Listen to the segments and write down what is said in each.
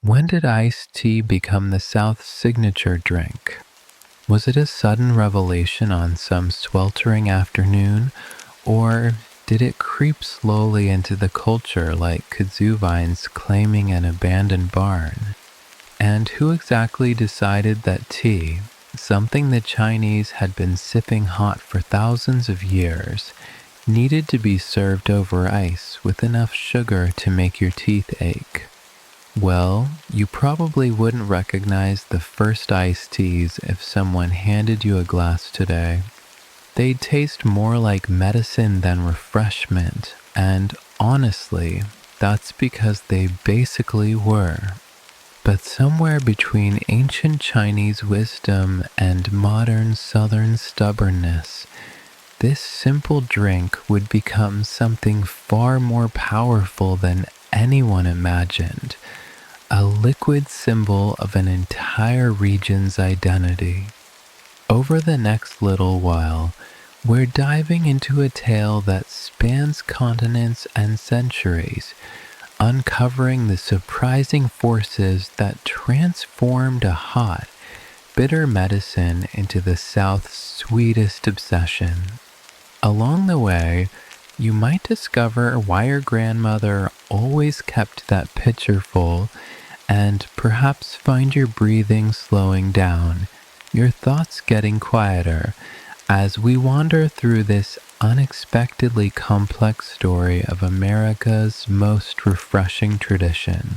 When did iced tea become the South's signature drink? Was it a sudden revelation on some sweltering afternoon, or did it creep slowly into the culture like kudzu vines claiming an abandoned barn? And who exactly decided that tea, something the Chinese had been sipping hot for thousands of years, needed to be served over ice with enough sugar to make your teeth ache? Well, you probably wouldn't recognize the first iced teas if someone handed you a glass today. They'd taste more like medicine than refreshment, and honestly, that's because they basically were. But somewhere between ancient Chinese wisdom and modern Southern stubbornness, this simple drink would become something far more powerful than anyone imagined, a liquid symbol of an entire region's identity. Over the next little while, we're diving into a tale that spans continents and centuries, uncovering the surprising forces that transformed a hot, bitter medicine into the South's sweetest obsession. Along the way, you might discover why your grandmother always kept that pitcher full, and perhaps find your breathing slowing down, your thoughts getting quieter, as we wander through this unexpectedly complex story of America's most refreshing tradition.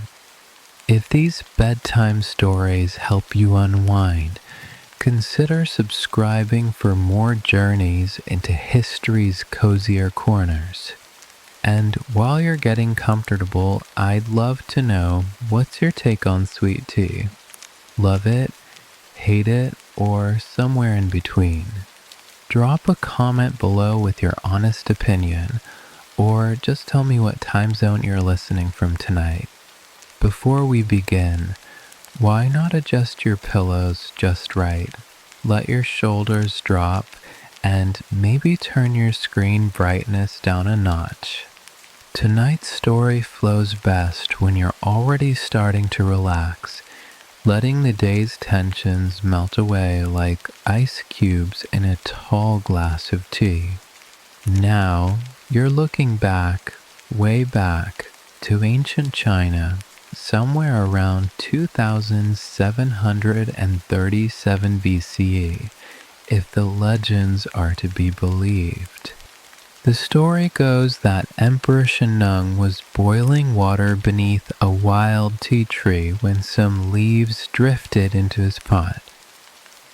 If these bedtime stories help you unwind, consider subscribing for more journeys into history's cozier corners. And while you're getting comfortable, I'd love to know, what's your take on sweet tea? Love it, hate it, or somewhere in between? Drop a comment below with your honest opinion, or just tell me what time zone you're listening from tonight. Before we begin, why not adjust your pillows just right? Let your shoulders drop, and maybe turn your screen brightness down a notch. Tonight's story flows best when you're already starting to relax, letting the day's tensions melt away like ice cubes in a tall glass of tea. Now, you're looking back, way back, to ancient China, somewhere around 2737 BCE, if the legends are to be believed. The story goes that Emperor Sheneng was boiling water beneath a wild tea tree when some leaves drifted into his pot.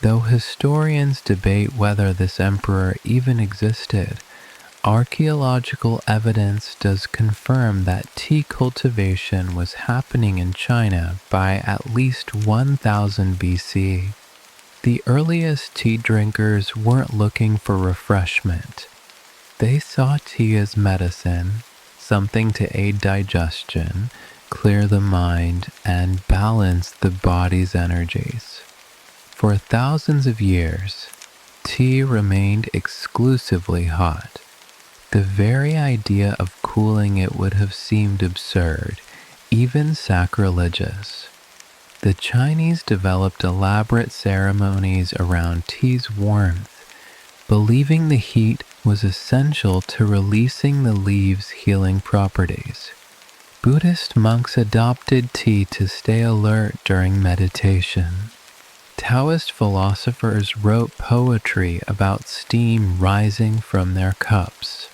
Though historians debate whether this emperor even existed, archaeological evidence does confirm that tea cultivation was happening in China by at least 1000 BC. The earliest tea drinkers weren't looking for refreshment. They saw tea as medicine, something to aid digestion, clear the mind, and balance the body's energies. For thousands of years, tea remained exclusively hot. The very idea of cooling it would have seemed absurd, even sacrilegious. The Chinese developed elaborate ceremonies around tea's warmth, believing the heat was essential to releasing the leaves' healing properties. Buddhist monks adopted tea to stay alert during meditation. Taoist philosophers wrote poetry about steam rising from their cups.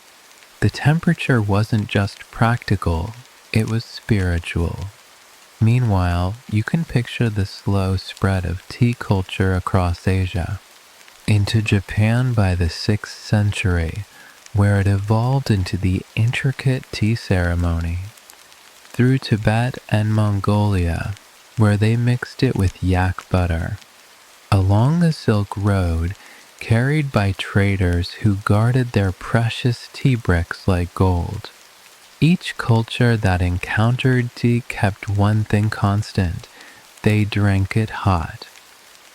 The temperature wasn't just practical, it was spiritual. Meanwhile, you can picture the slow spread of tea culture across Asia. Into Japan by the 6th century, where it evolved into the intricate tea ceremony. Through Tibet and Mongolia, where they mixed it with yak butter. Along the Silk Road, carried by traders who guarded their precious tea bricks like gold. Each culture that encountered tea kept one thing constant: they drank it hot.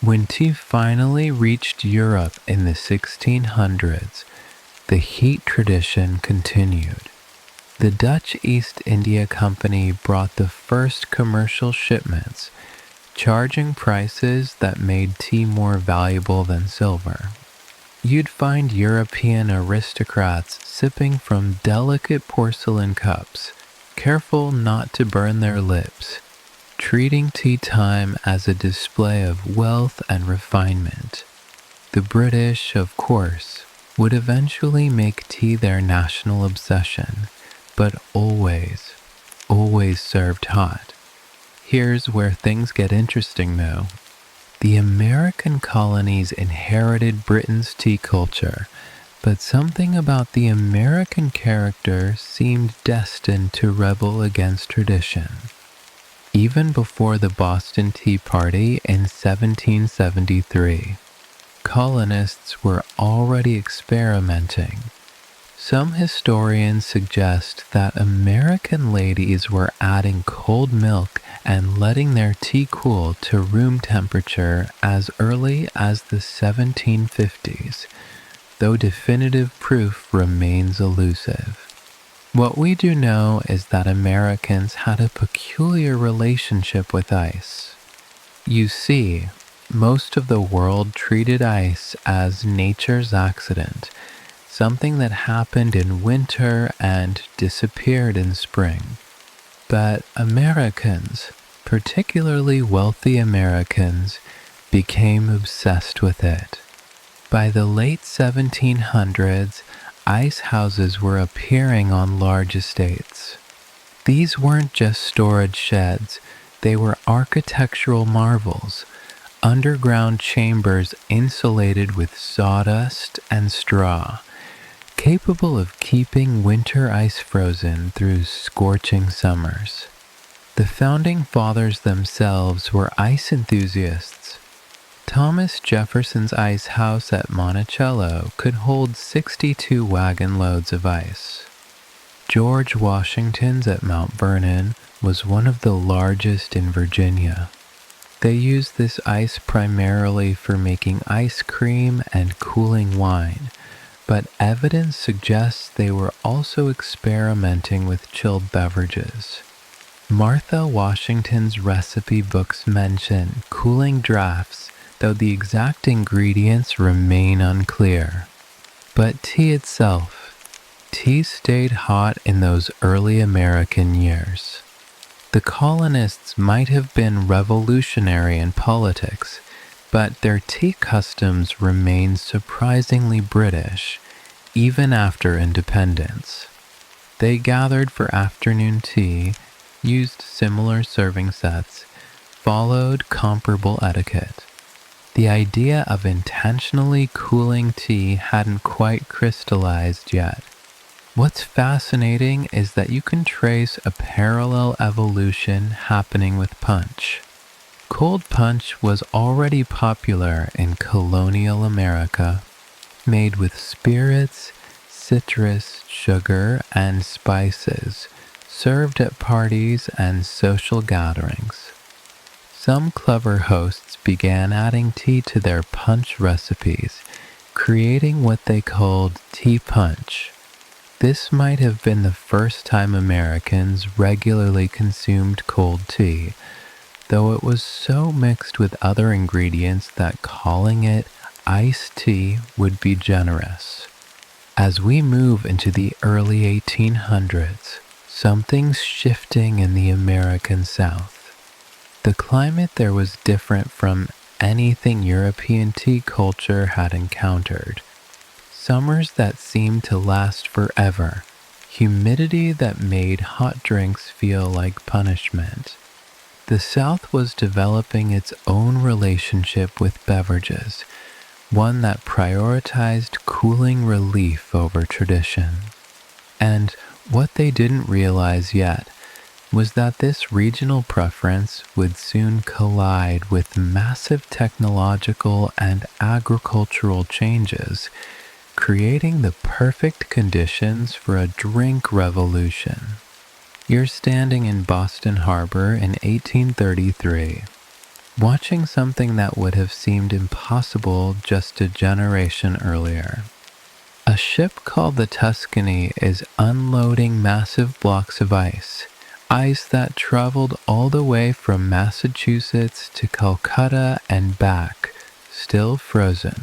When tea finally reached Europe in the 1600s, the heat tradition continued. The Dutch East India Company brought the first commercial shipments, charging prices that made tea more valuable than silver. You'd find European aristocrats sipping from delicate porcelain cups, careful not to burn their lips, treating tea time as a display of wealth and refinement. The British, of course, would eventually make tea their national obsession, but always, always served hot. Here's where things get interesting though. The American colonies inherited Britain's tea culture, but something about the American character seemed destined to rebel against tradition. Even before the Boston Tea Party in 1773, colonists were already experimenting. Some historians suggest that American ladies were adding cold milk and letting their tea cool to room temperature as early as the 1750s, though definitive proof remains elusive. What we do know is that Americans had a peculiar relationship with ice. You see, most of the world treated ice as nature's accident, something that happened in winter and disappeared in spring. But Americans, particularly wealthy Americans, became obsessed with it. By the late 1700s, ice houses were appearing on large estates. These weren't just storage sheds, they were architectural marvels, underground chambers insulated with sawdust and straw, capable of keeping winter ice frozen through scorching summers. The founding fathers themselves were ice enthusiasts. Thomas Jefferson's ice house at Monticello could hold 62 wagon loads of ice. George Washington's at Mount Vernon was one of the largest in Virginia. They used this ice primarily for making ice cream and cooling wine, but evidence suggests they were also experimenting with chilled beverages. Martha Washington's recipe books mention cooling drafts, though the exact ingredients remain unclear. But tea itself, tea stayed hot in those early American years. The colonists might have been revolutionary in politics, but their tea customs remained surprisingly British, even after independence. They gathered for afternoon tea, used similar serving sets, followed comparable etiquette. The idea of intentionally cooling tea hadn't quite crystallized yet. What's fascinating is that you can trace a parallel evolution happening with punch. Cold punch was already popular in colonial America, made with spirits, citrus, sugar, and spices, served at parties and social gatherings. Some clever hosts began adding tea to their punch recipes, creating what they called tea punch. This might have been the first time Americans regularly consumed cold tea, though it was so mixed with other ingredients that calling it iced tea would be generous. As we move into the early 1800s, something's shifting in the American South. The climate there was different from anything European tea culture had encountered. Summers that seemed to last forever, humidity that made hot drinks feel like punishment. The South was developing its own relationship with beverages, one that prioritized cooling relief over tradition. And what they didn't realize yet was that this regional preference would soon collide with massive technological and agricultural changes, creating the perfect conditions for a drink revolution. You're standing in Boston Harbor in 1833, watching something that would have seemed impossible just a generation earlier. A ship called the Tuscany is unloading massive blocks of ice that traveled all the way from Massachusetts to Calcutta and back, still frozen.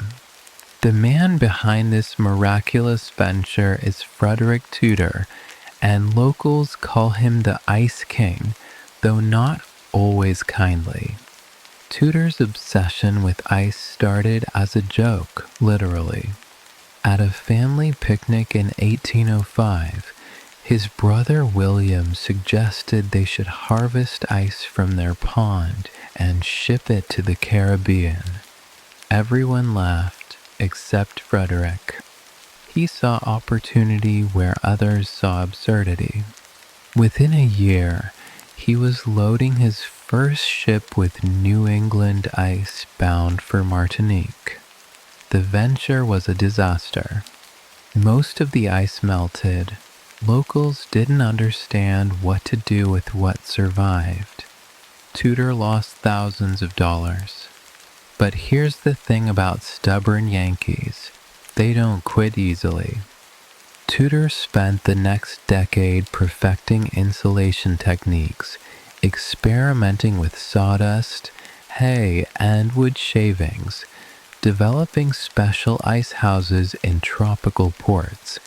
The man behind this miraculous venture is Frederick Tudor, and locals call him the Ice King, though not always kindly. Tudor's obsession with ice started as a joke, literally. At a family picnic in 1805, his brother William suggested they should harvest ice from their pond and ship it to the Caribbean. Everyone laughed, except Frederick. He saw opportunity where others saw absurdity. Within a year, he was loading his first ship with New England ice bound for Martinique. The venture was a disaster. Most of the ice melted. Locals didn't understand what to do with what survived. Tudor lost thousands of dollars. But here's the thing about stubborn Yankees. They don't quit easily. Tudor spent the next decade perfecting insulation techniques, experimenting with sawdust, hay, and wood shavings, developing special ice houses in tropical ports,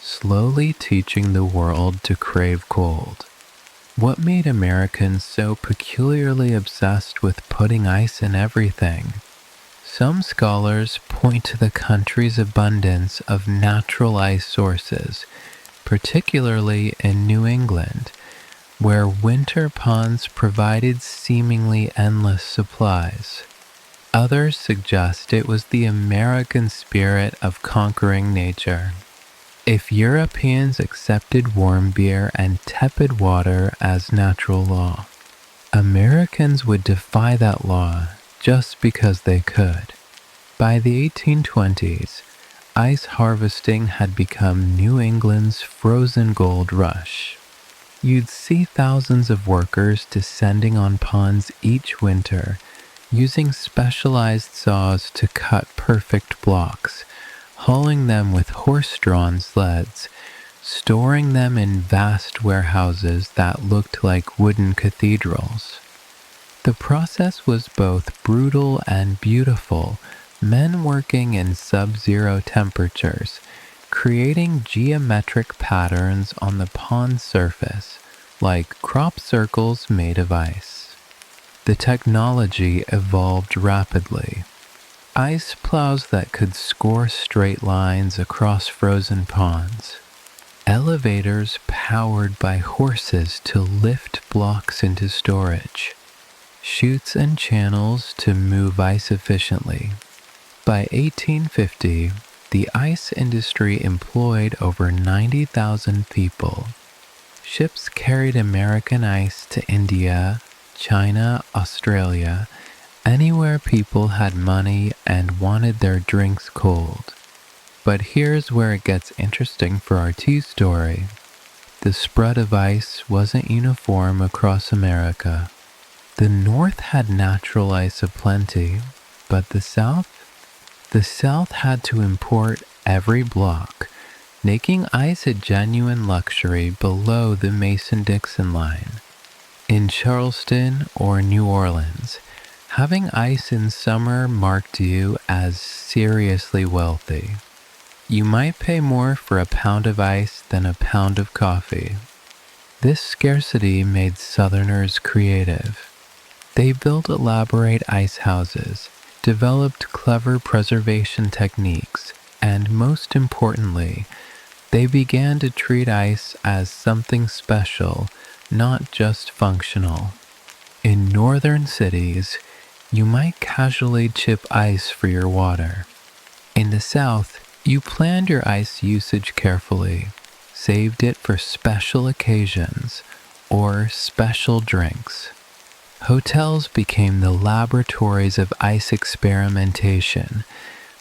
slowly teaching the world to crave cold. What made Americans so peculiarly obsessed with putting ice in everything? Some scholars point to the country's abundance of natural ice sources, particularly in New England, where winter ponds provided seemingly endless supplies. Others suggest it was the American spirit of conquering nature. If Europeans accepted warm beer and tepid water as natural law, Americans would defy that law just because they could. By the 1820s, ice harvesting had become New England's frozen gold rush. You'd see thousands of workers descending on ponds each winter, using specialized saws to cut perfect blocks, hauling them with horse-drawn sleds, storing them in vast warehouses that looked like wooden cathedrals. The process was both brutal and beautiful, men working in sub-zero temperatures, creating geometric patterns on the pond surface, like crop circles made of ice. The technology evolved rapidly. Ice plows that could score straight lines across frozen ponds. Elevators powered by horses to lift blocks into storage. Chutes and channels to move ice efficiently. By 1850, the ice industry employed over 90,000 people. Ships carried American ice to India, China, Australia, anywhere people had money and wanted their drinks cold. But here's where it gets interesting for our tea story. The spread of ice wasn't uniform across America. The North had natural ice aplenty, but the South had to import every block, making ice a genuine luxury below the Mason-Dixon line. In Charleston or New Orleans, having ice in summer marked you as seriously wealthy. You might pay more for a pound of ice than a pound of coffee. This scarcity made Southerners creative. They built elaborate ice houses, developed clever preservation techniques, and most importantly, they began to treat ice as something special, not just functional. In northern cities, you might casually chip ice for your water. In the South, you planned your ice usage carefully, saved it for special occasions or special drinks. Hotels became the laboratories of ice experimentation,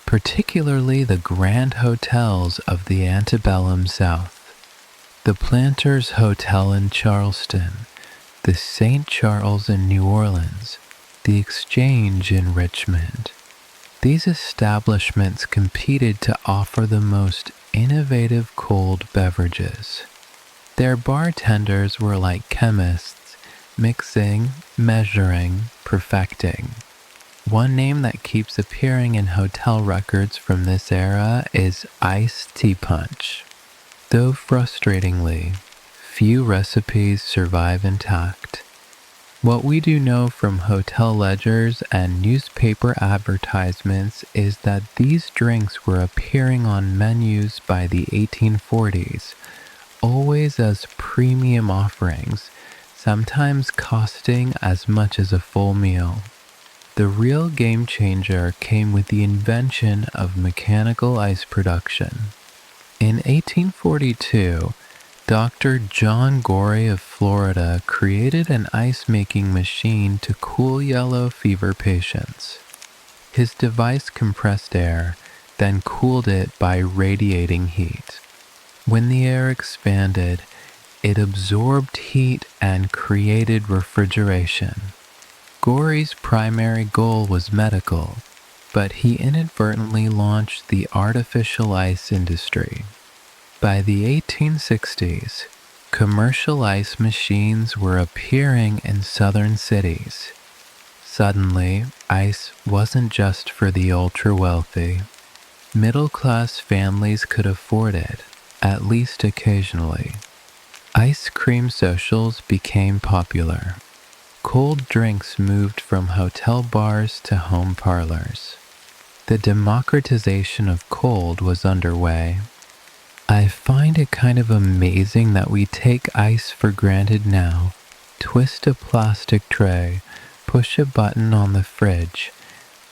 particularly the grand hotels of the antebellum South. The Planters Hotel in Charleston, the St. Charles in New Orleans, the Exchange in Richmond. These establishments competed to offer the most innovative cold beverages. Their bartenders were like chemists, mixing, measuring, perfecting. One name that keeps appearing in hotel records from this era is iced tea punch. Though frustratingly, few recipes survive intact. What we do know from hotel ledgers and newspaper advertisements is that these drinks were appearing on menus by the 1840s, always as premium offerings, sometimes costing as much as a full meal. The real game changer came with the invention of mechanical ice production. In 1842, Dr. John Gorey of Florida created an ice-making machine to cool yellow fever patients. His device compressed air, then cooled it by radiating heat. When the air expanded, it absorbed heat and created refrigeration. Gorey's primary goal was medical, but he inadvertently launched the artificial ice industry. By the 1860s, commercial ice machines were appearing in southern cities. Suddenly, ice wasn't just for the ultra-wealthy. Middle-class families could afford it, at least occasionally. Ice cream socials became popular. Cold drinks moved from hotel bars to home parlors. The democratization of cold was underway. I find it kind of amazing that we take ice for granted now. Twist a plastic tray, push a button on the fridge,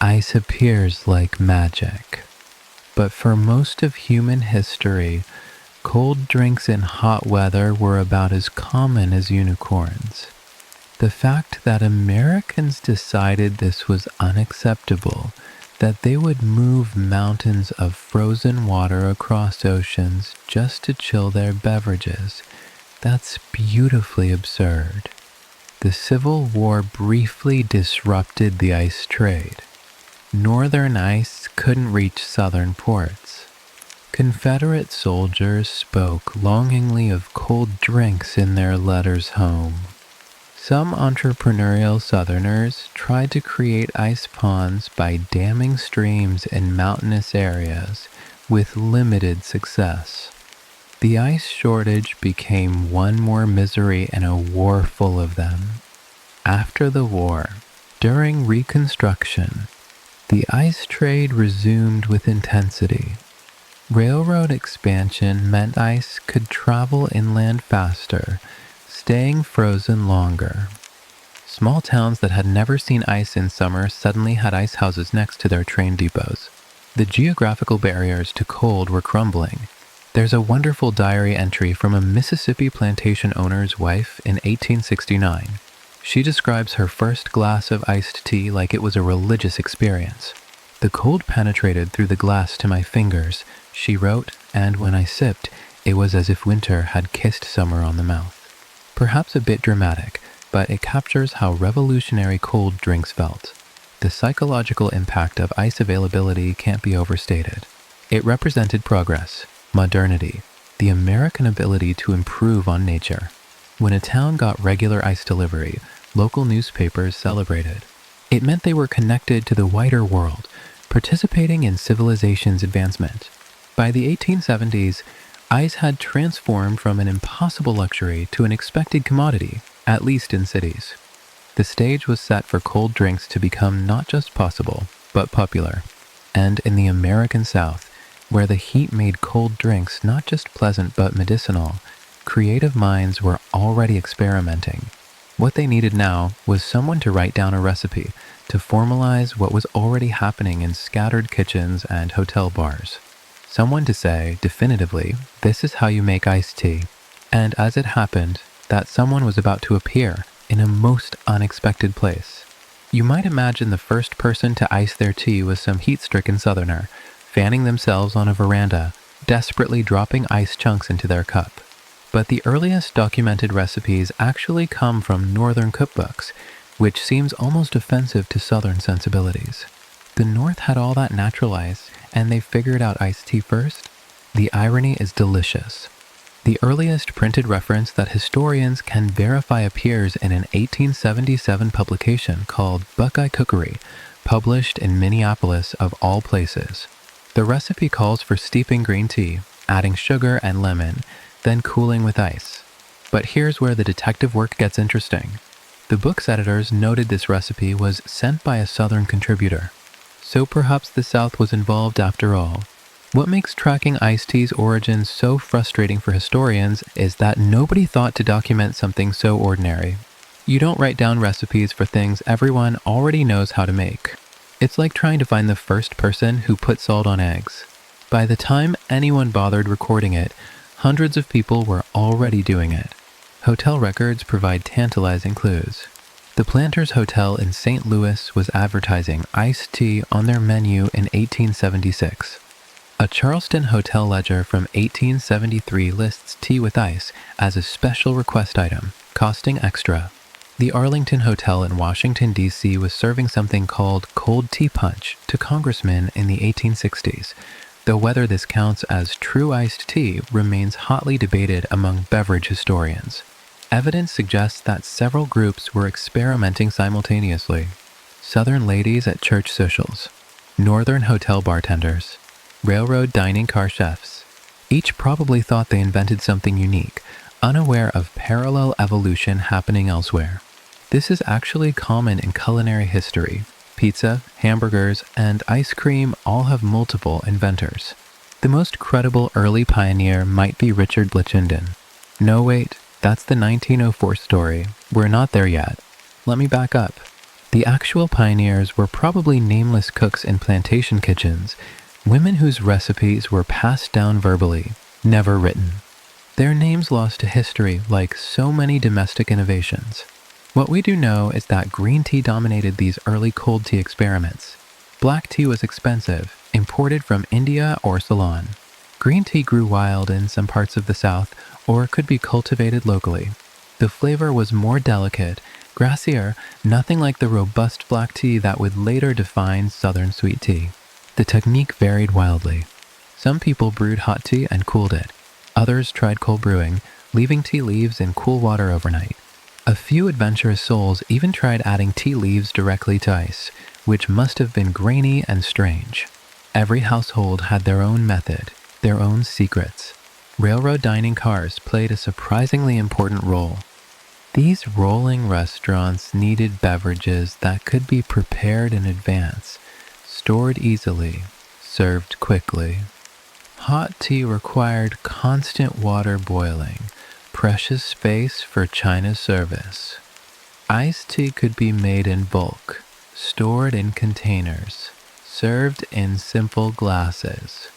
ice appears like magic. But for most of human history, cold drinks in hot weather were about as common as unicorns. The fact that Americans decided this was unacceptable, that they would move mountains of frozen water across oceans just to chill their beverages, that's beautifully absurd. The Civil War briefly disrupted the ice trade. Northern ice couldn't reach southern ports. Confederate soldiers spoke longingly of cold drinks in their letters home. Some entrepreneurial Southerners tried to create ice ponds by damming streams in mountainous areas, with limited success. The ice shortage became one more misery in a war full of them. After the war, during Reconstruction, the ice trade resumed with intensity. Railroad expansion meant ice could travel inland faster, staying frozen longer. Small towns that had never seen ice in summer suddenly had ice houses next to their train depots. The geographical barriers to cold were crumbling. There's a wonderful diary entry from a Mississippi plantation owner's wife in 1869. She describes her first glass of iced tea like it was a religious experience. "The cold penetrated through the glass to my fingers," she wrote, "and when I sipped, it was as if winter had kissed summer on the mouth." Perhaps a bit dramatic, but it captures how revolutionary cold drinks felt. The psychological impact of ice availability can't be overstated. It represented progress, modernity, the American ability to improve on nature. When a town got regular ice delivery, local newspapers celebrated. It meant they were connected to the wider world, participating in civilization's advancement. By the 1870s, ice had transformed from an impossible luxury to an expected commodity, at least in cities. The stage was set for cold drinks to become not just possible, but popular. And in the American South, where the heat made cold drinks not just pleasant but medicinal, creative minds were already experimenting. What they needed now was someone to write down a recipe, to formalize what was already happening in scattered kitchens and hotel bars. Someone to say, definitively, this is how you make iced tea. And as it happened, that someone was about to appear in a most unexpected place. You might imagine the first person to ice their tea was some heat-stricken Southerner, fanning themselves on a veranda, desperately dropping ice chunks into their cup. But the earliest documented recipes actually come from northern cookbooks, which seems almost offensive to southern sensibilities. The North had all that natural ice, and they figured out iced tea first? The irony is delicious. The earliest printed reference that historians can verify appears in an 1877 publication called Buckeye Cookery, published in Minneapolis of all places. The recipe calls for steeping green tea, adding sugar and lemon, then cooling with ice. But here's where the detective work gets interesting. The book's editors noted this recipe was sent by a Southern contributor. So perhaps the South was involved after all. What makes tracking iced tea's origins so frustrating for historians is that nobody thought to document something so ordinary. You don't write down recipes for things everyone already knows how to make. It's like trying to find the first person who put salt on eggs. By the time anyone bothered recording it, hundreds of people were already doing it. Hotel records provide tantalizing clues. The Planters Hotel in St. Louis was advertising iced tea on their menu in 1876. A Charleston hotel ledger from 1873 lists tea with ice as a special request item, costing extra. The Arlington Hotel in Washington, D.C. was serving something called cold tea punch to congressmen in the 1860s, though whether this counts as true iced tea remains hotly debated among beverage historians. Evidence suggests that several groups were experimenting simultaneously. Southern ladies at church socials, Northern hotel bartenders, railroad dining car chefs. Each probably thought they invented something unique, unaware of parallel evolution happening elsewhere. This is actually common in culinary history. Pizza, hamburgers, and ice cream all have multiple inventors. The most credible early pioneer might be Richard Blichendon. No, wait, that's the 1904 story. We're not there yet. Let me back up. The actual pioneers were probably nameless cooks in plantation kitchens, women whose recipes were passed down verbally, never written. Their names lost to history like so many domestic innovations. What we do know is that green tea dominated these early cold tea experiments. Black tea was expensive, imported from India or Ceylon. Green tea grew wild in some parts of the South, or could be cultivated locally. The flavor was more delicate, grassier, nothing like the robust black tea that would later define Southern sweet tea. The technique varied wildly. Some people brewed hot tea and cooled it. Others tried cold brewing, leaving tea leaves in cool water overnight. A few adventurous souls even tried adding tea leaves directly to ice, which must have been grainy and strange. Every household had their own method, their own secrets. Railroad dining cars played a surprisingly important role. These rolling restaurants needed beverages that could be prepared in advance, stored easily, served quickly. Hot tea required constant water boiling, precious space for china service. Iced tea could be made in bulk, stored in containers, served in simple glasses.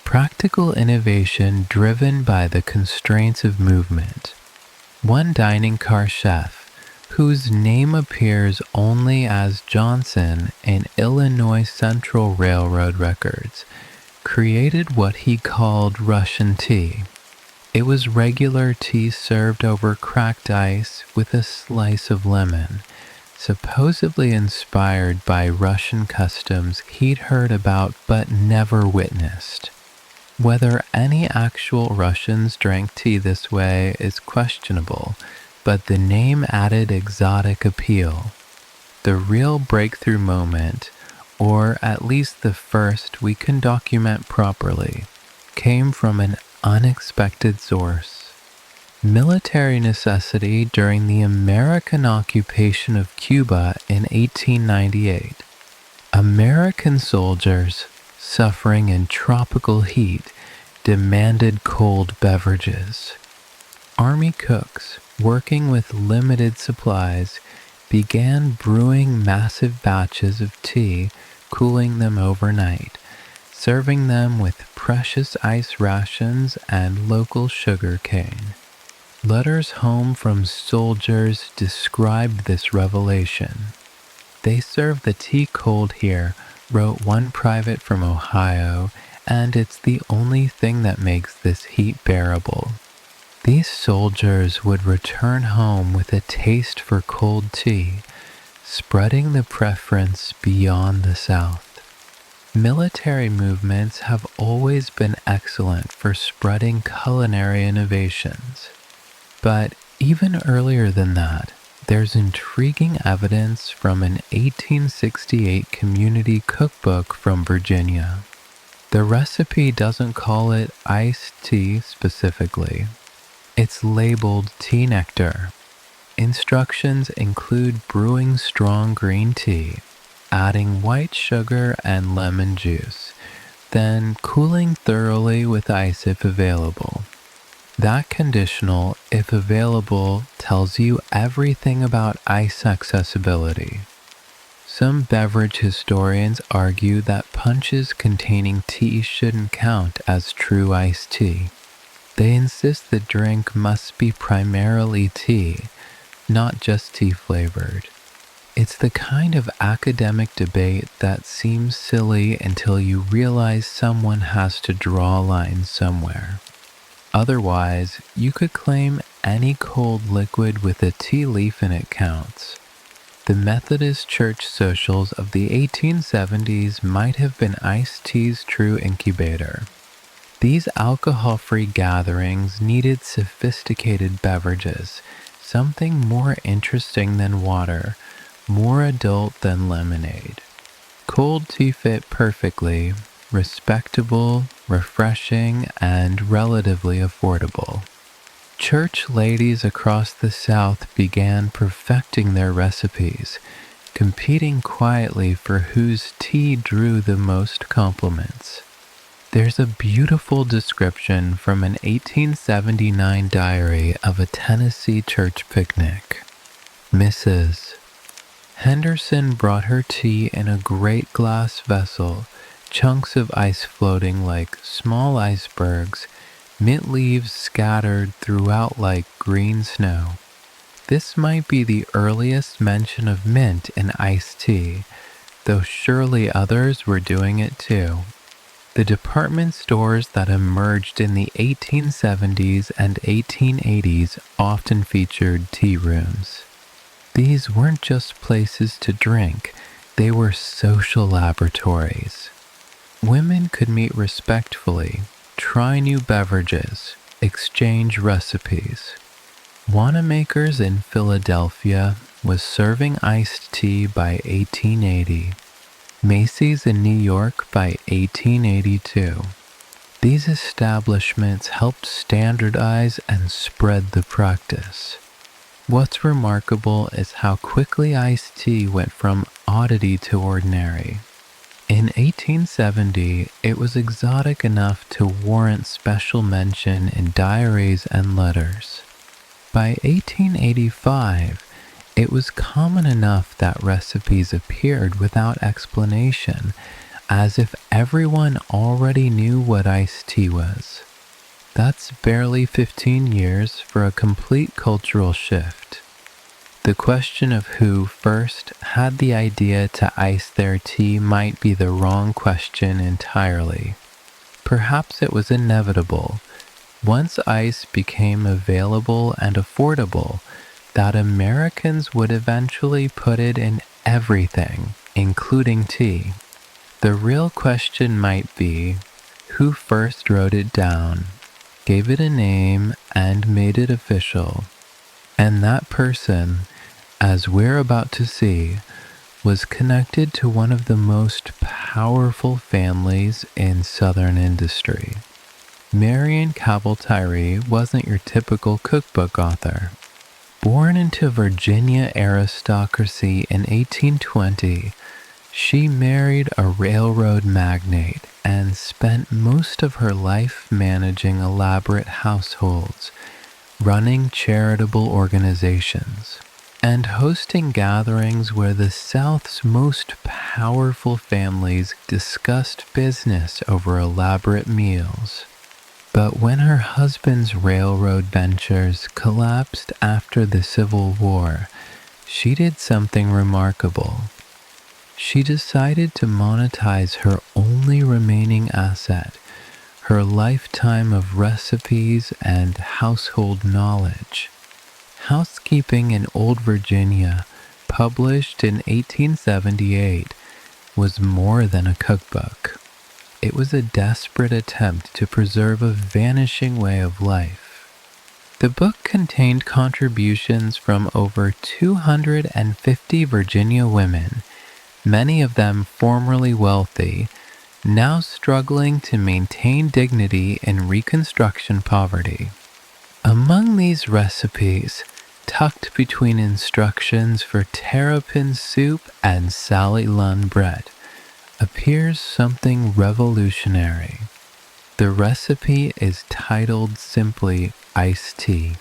Practical innovation driven by the constraints of movement. One dining car chef, whose name appears only as Johnson in Illinois Central Railroad records, created what he called Russian tea. It was regular tea served over cracked ice with a slice of lemon, supposedly inspired by Russian customs he'd heard about but never witnessed. Whether any actual Russians drank tea this way is questionable, but the name added exotic appeal. The real breakthrough moment, or at least the first we can document properly, came from an unexpected source. Military necessity during the American occupation of Cuba in 1898. American soldiers, suffering in tropical heat, demanded cold beverages. Army cooks, working with limited supplies, began brewing massive batches of tea, cooling them overnight, serving them with precious ice rations and local sugar cane. Letters home from soldiers described this revelation. "They serve the tea cold here," wrote one private from Ohio, "and it's the only thing that makes this heat bearable." These soldiers would return home with a taste for cold tea, spreading the preference beyond the South. Military movements have always been excellent for spreading culinary innovations. But even earlier than that, there's intriguing evidence from an 1868 community cookbook from Virginia. The recipe doesn't call it iced tea specifically. It's labeled tea nectar. Instructions include brewing strong green tea, adding white sugar and lemon juice, then cooling thoroughly with ice if available. That conditional, if available, tells you everything about ice accessibility. Some beverage historians argue that punches containing tea shouldn't count as true iced tea. They insist the drink must be primarily tea, not just tea flavored. It's the kind of academic debate that seems silly until you realize someone has to draw a line somewhere. Otherwise, you could claim any cold liquid with a tea leaf in it counts. The Methodist Church socials of the 1870s might have been iced tea's true incubator. These alcohol-free gatherings needed sophisticated beverages, something more interesting than water, more adult than lemonade. Cold tea fit perfectly, respectable, refreshing, and relatively affordable. Church ladies across the South began perfecting their recipes, competing quietly for whose tea drew the most compliments. There's a beautiful description from an 1879 diary of a Tennessee church picnic. Mrs. Henderson brought her tea in a great glass vessel, chunks of ice floating like small icebergs, mint leaves scattered throughout like green snow. This might be the earliest mention of mint in iced tea, though surely others were doing it too. The department stores that emerged in the 1870s and 1880s often featured tea rooms. These weren't just places to drink, they were social laboratories. Women could meet respectfully, try new beverages, exchange recipes. Wanamaker's in Philadelphia was serving iced tea by 1880. Macy's in New York by 1882. These establishments helped standardize and spread the practice. What's remarkable is how quickly iced tea went from oddity to ordinary. In 1870, it was exotic enough to warrant special mention in diaries and letters. By 1885, it was common enough that recipes appeared without explanation, as if everyone already knew what iced tea was. That's barely 15 years for a complete cultural shift. The question of who first had the idea to ice their tea might be the wrong question entirely. Perhaps it was inevitable, once ice became available and affordable, that Americans would eventually put it in everything, including tea. The real question might be, who first wrote it down, gave it a name, and made it official? And that person, as we're about to see, was connected to one of the most powerful families in Southern industry. Marion Cabell Tyree wasn't your typical cookbook author. Born into Virginia aristocracy in 1820, she married a railroad magnate and spent most of her life managing elaborate households, running charitable organizations, and hosting gatherings where the South's most powerful families discussed business over elaborate meals. But when her husband's railroad ventures collapsed after the Civil War, she did something remarkable. She decided to monetize her only remaining asset, her lifetime of recipes and household knowledge. Housekeeping in Old Virginia, published in 1878, was more than a cookbook. It was a desperate attempt to preserve a vanishing way of life. The book contained contributions from over 250 Virginia women, many of them formerly wealthy, now struggling to maintain dignity in Reconstruction poverty. Among these recipes, tucked between instructions for terrapin soup and Sally Lunn bread, appears something revolutionary. The recipe is titled simply iced tea.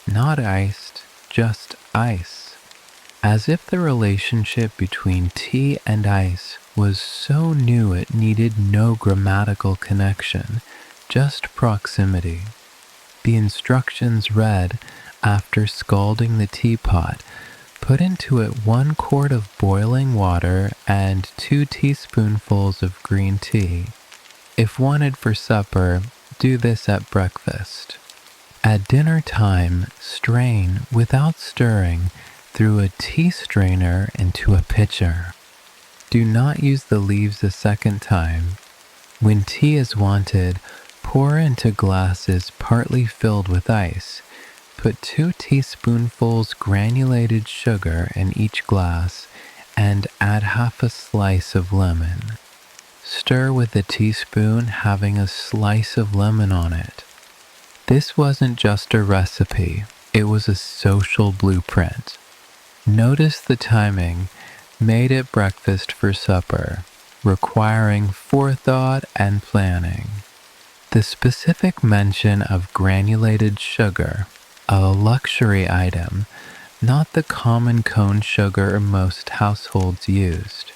Not iced, just ice. As if the relationship between tea and ice was so new it needed no grammatical connection, just proximity. The instructions read, after scalding the teapot, put into it 1 quart of boiling water and 2 teaspoonfuls of green tea. If wanted for supper, do this at breakfast. At dinner time, strain, without stirring, through a tea strainer into a pitcher. Do not use the leaves a second time. When tea is wanted, pour into glasses partly filled with ice. Put 2 teaspoonfuls granulated sugar in each glass and add half a slice of lemon. Stir with a teaspoon having a slice of lemon on it. This wasn't just a recipe, it was a social blueprint. Notice the timing, made at breakfast for supper, requiring forethought and planning. The specific mention of granulated sugar, a luxury item, not the common cone sugar most households used.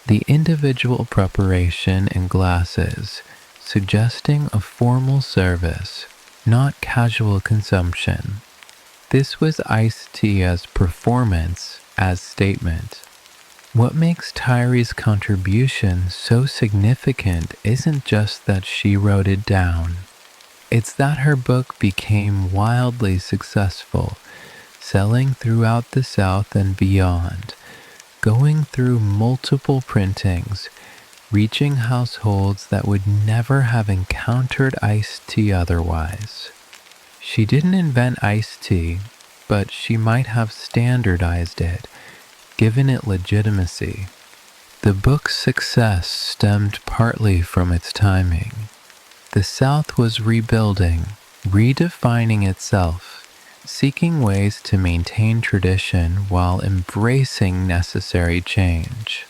The individual preparation in glasses, suggesting a formal service, not casual consumption. This was iced tea as performance, as statement. What makes Tyree's contribution so significant isn't just that she wrote it down. It's that her book became wildly successful, selling throughout the South and beyond, going through multiple printings, reaching households that would never have encountered iced tea otherwise. She didn't invent iced tea, but she might have standardized it, given it legitimacy. The book's success stemmed partly from its timing. The South was rebuilding, redefining itself, seeking ways to maintain tradition while embracing necessary change.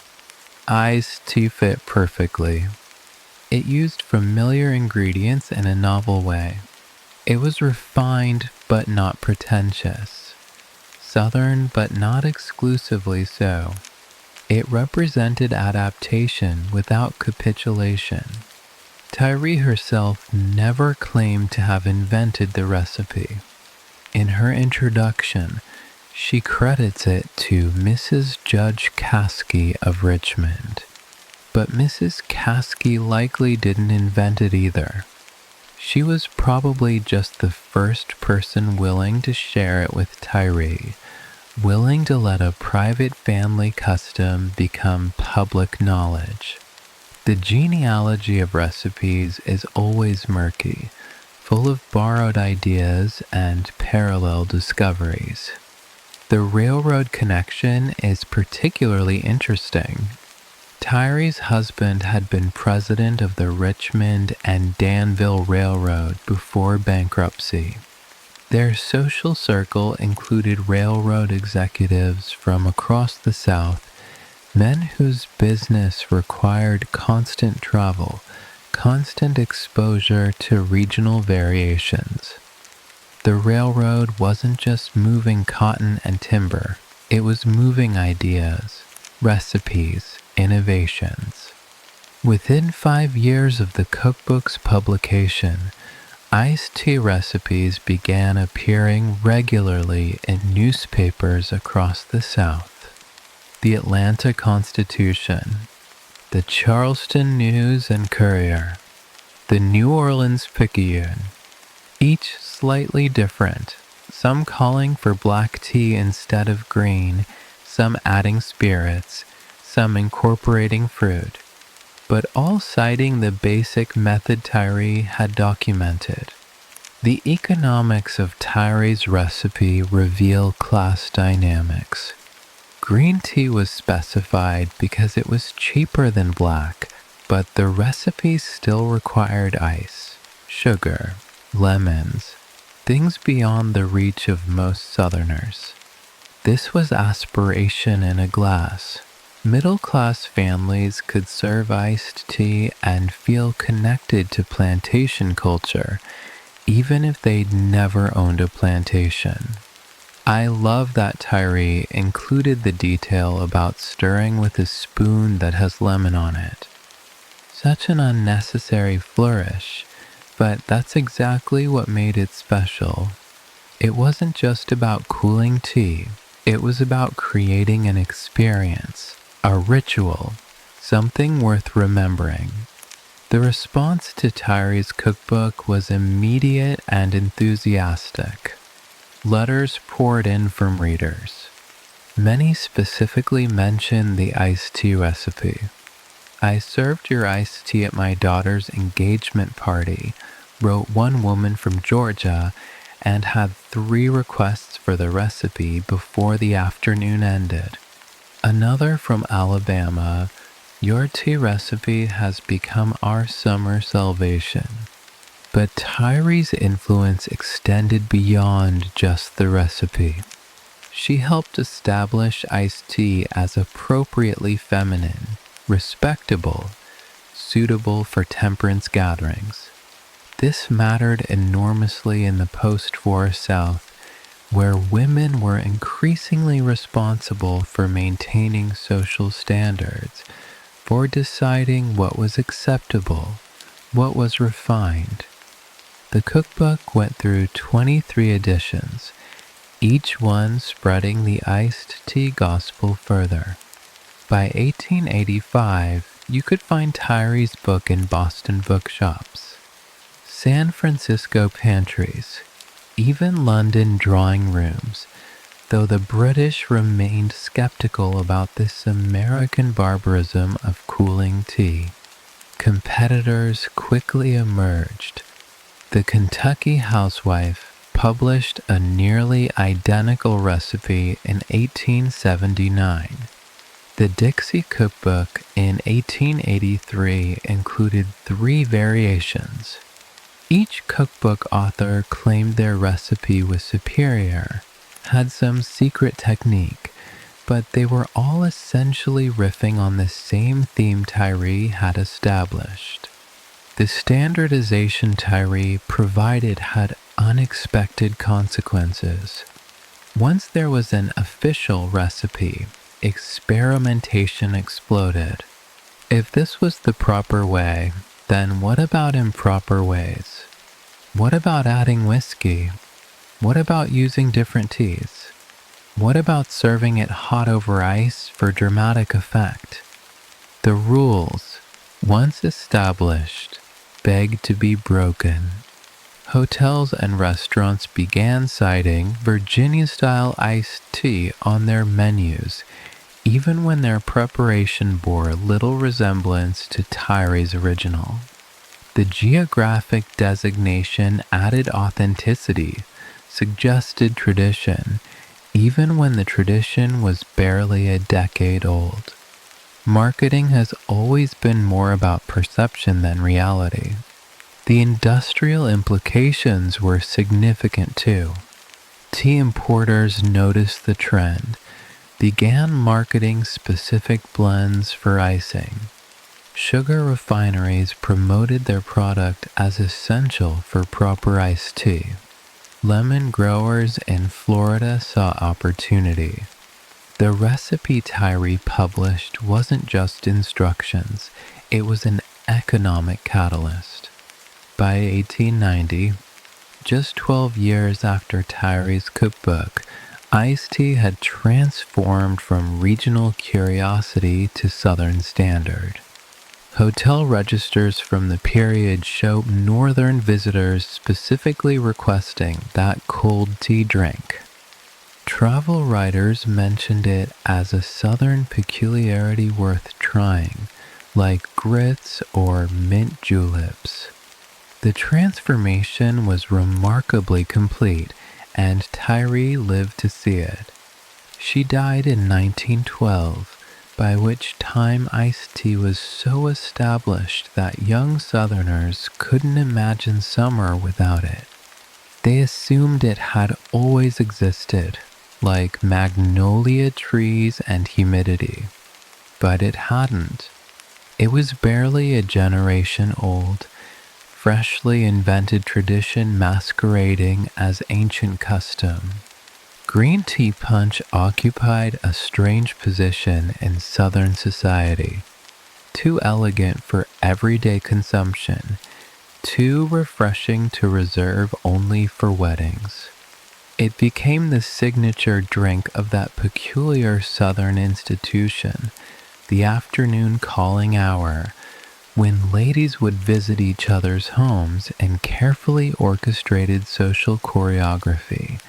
Iced tea fit perfectly. It used familiar ingredients in a novel way. It was refined but not pretentious. Southern but not exclusively so. It represented adaptation without capitulation. Tyree herself never claimed to have invented the recipe. In her introduction, she credits it to Mrs. Judge Caskey of Richmond. But Mrs. Caskey likely didn't invent it either. She was probably just the first person willing to share it with Tyree, willing to let a private family custom become public knowledge. The genealogy of recipes is always murky, full of borrowed ideas and parallel discoveries. The railroad connection is particularly interesting. Tyree's husband had been president of the Richmond and Danville Railroad before bankruptcy. Their social circle included railroad executives from across the South, men whose business required constant travel, constant exposure to regional variations. The railroad wasn't just moving cotton and timber, it was moving ideas, recipes, innovations. Within 5 years of the cookbook's publication, iced tea recipes began appearing regularly in newspapers across the South. The Atlanta Constitution, the Charleston News and Courier, the New Orleans Picayune, each slightly different, some calling for black tea instead of green, some adding spirits, some incorporating fruit, but all citing the basic method Tyree had documented. The economics of Tyree's recipe reveal class dynamics. Green tea was specified because it was cheaper than black, but the recipe still required ice, sugar, lemons, things beyond the reach of most Southerners. This was aspiration in a glass. Middle-class families could serve iced tea and feel connected to plantation culture, even if they'd never owned a plantation. I love that Tyree included the detail about stirring with a spoon that has lemon on it. Such an unnecessary flourish, but that's exactly what made it special. It wasn't just about cooling tea, it was about creating an experience, a ritual, something worth remembering. The response to Tyree's cookbook was immediate and enthusiastic. Letters poured in from readers. Many specifically mentioned the iced tea recipe. "I served your iced tea at my daughter's engagement party," wrote one woman from Georgia, and had 3 requests for the recipe before the afternoon ended. Another from Alabama, "Your tea recipe has become our summer salvation." But Tyree's influence extended beyond just the recipe. She helped establish iced tea as appropriately feminine, respectable, suitable for temperance gatherings. This mattered enormously in the post-war South, where women were increasingly responsible for maintaining social standards, for deciding what was acceptable, what was refined. The cookbook went through 23 editions, each one spreading the iced tea gospel further. By 1885, you could find Tyree's book in Boston bookshops, San Francisco pantries, even London drawing rooms, though the British remained skeptical about this American barbarism of cooling tea. Competitors quickly emerged. The Kentucky Housewife published a nearly identical recipe in 1879. The Dixie Cookbook in 1883 included 3 variations. Each cookbook author claimed their recipe was superior, had some secret technique, but they were all essentially riffing on the same theme Tyree had established. The standardization Tyree provided had unexpected consequences. Once there was an official recipe, experimentation exploded. If this was the proper way, then what about improper ways? What about adding whiskey? What about using different teas? What about serving it hot over ice for dramatic effect? The rules, once established, begged to be broken. Hotels and restaurants began citing Virginia-style iced tea on their menus, even when their preparation bore little resemblance to Tyree's original. The geographic designation added authenticity, suggested tradition, even when the tradition was barely a decade old. Marketing has always been more about perception than reality. The industrial implications were significant too. Tea importers noticed the trend, began marketing specific blends for icing. Sugar refineries promoted their product as essential for proper iced tea. Lemon growers in Florida saw opportunity. The recipe Tyree published wasn't just instructions, it was an economic catalyst. By 1890, just 12 years after Tyree's cookbook, iced tea had transformed from regional curiosity to Southern standard. Hotel registers from the period show northern visitors specifically requesting that cold tea drink. Travel writers mentioned it as a southern peculiarity worth trying, like grits or mint juleps. The transformation was remarkably complete, and Tyree lived to see it. She died in 1912, by which time iced tea was so established that young Southerners couldn't imagine summer without it. They assumed it had always existed, like magnolia trees and humidity. But it hadn't. It was barely a generation old, freshly invented tradition masquerading as ancient custom. Green tea punch occupied a strange position in Southern society, too elegant for everyday consumption, too refreshing to reserve only for weddings. It became the signature drink of that peculiar Southern institution, the afternoon calling hour, when ladies would visit each other's homes in carefully orchestrated social choreography,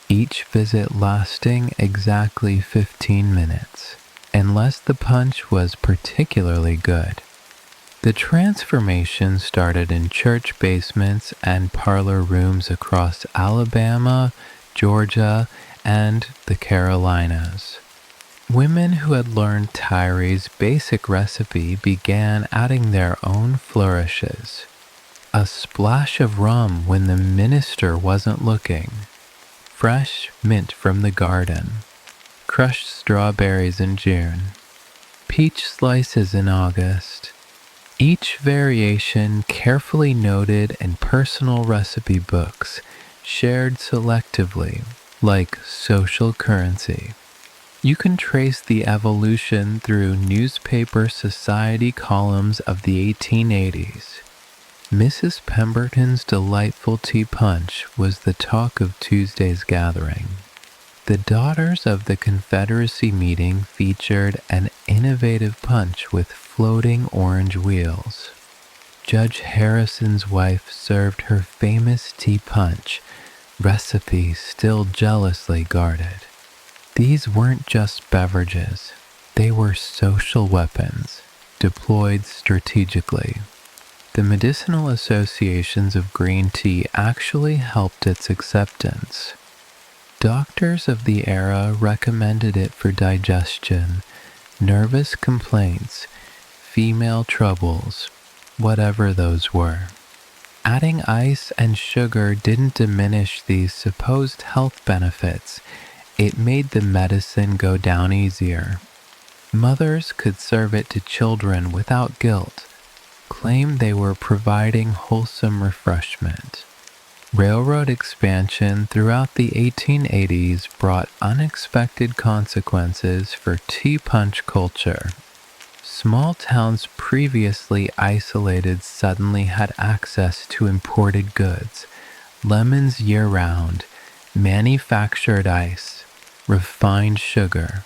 each visit lasting exactly 15 minutes, unless the punch was particularly good. The transformation started in church basements and parlor rooms across Alabama, Georgia, and the Carolinas. Women who had learned Tyree's basic recipe began adding their own flourishes. A splash of rum when the minister wasn't looking, fresh mint from the garden, crushed strawberries in June, peach slices in August, each variation carefully noted in personal recipe books, shared selectively, like social currency. You can trace the evolution through newspaper society columns of the 1880s. Mrs. Pemberton's delightful tea punch was the talk of Tuesday's gathering. The Daughters of the Confederacy meeting featured an innovative punch with floating orange wheels. Judge Harrison's wife served her famous tea punch, recipe still jealously guarded. These weren't just beverages, they were social weapons, deployed strategically. The medicinal associations of green tea actually helped its acceptance. Doctors of the era recommended it for digestion, nervous complaints, female troubles, whatever those were. Adding ice and sugar didn't diminish these supposed health benefits. It made the medicine go down easier. Mothers could serve it to children without guilt, claim they were providing wholesome refreshment. Railroad expansion throughout the 1880s brought unexpected consequences for tea punch culture. Small towns previously isolated suddenly had access to imported goods, lemons year-round, manufactured ice, refined sugar.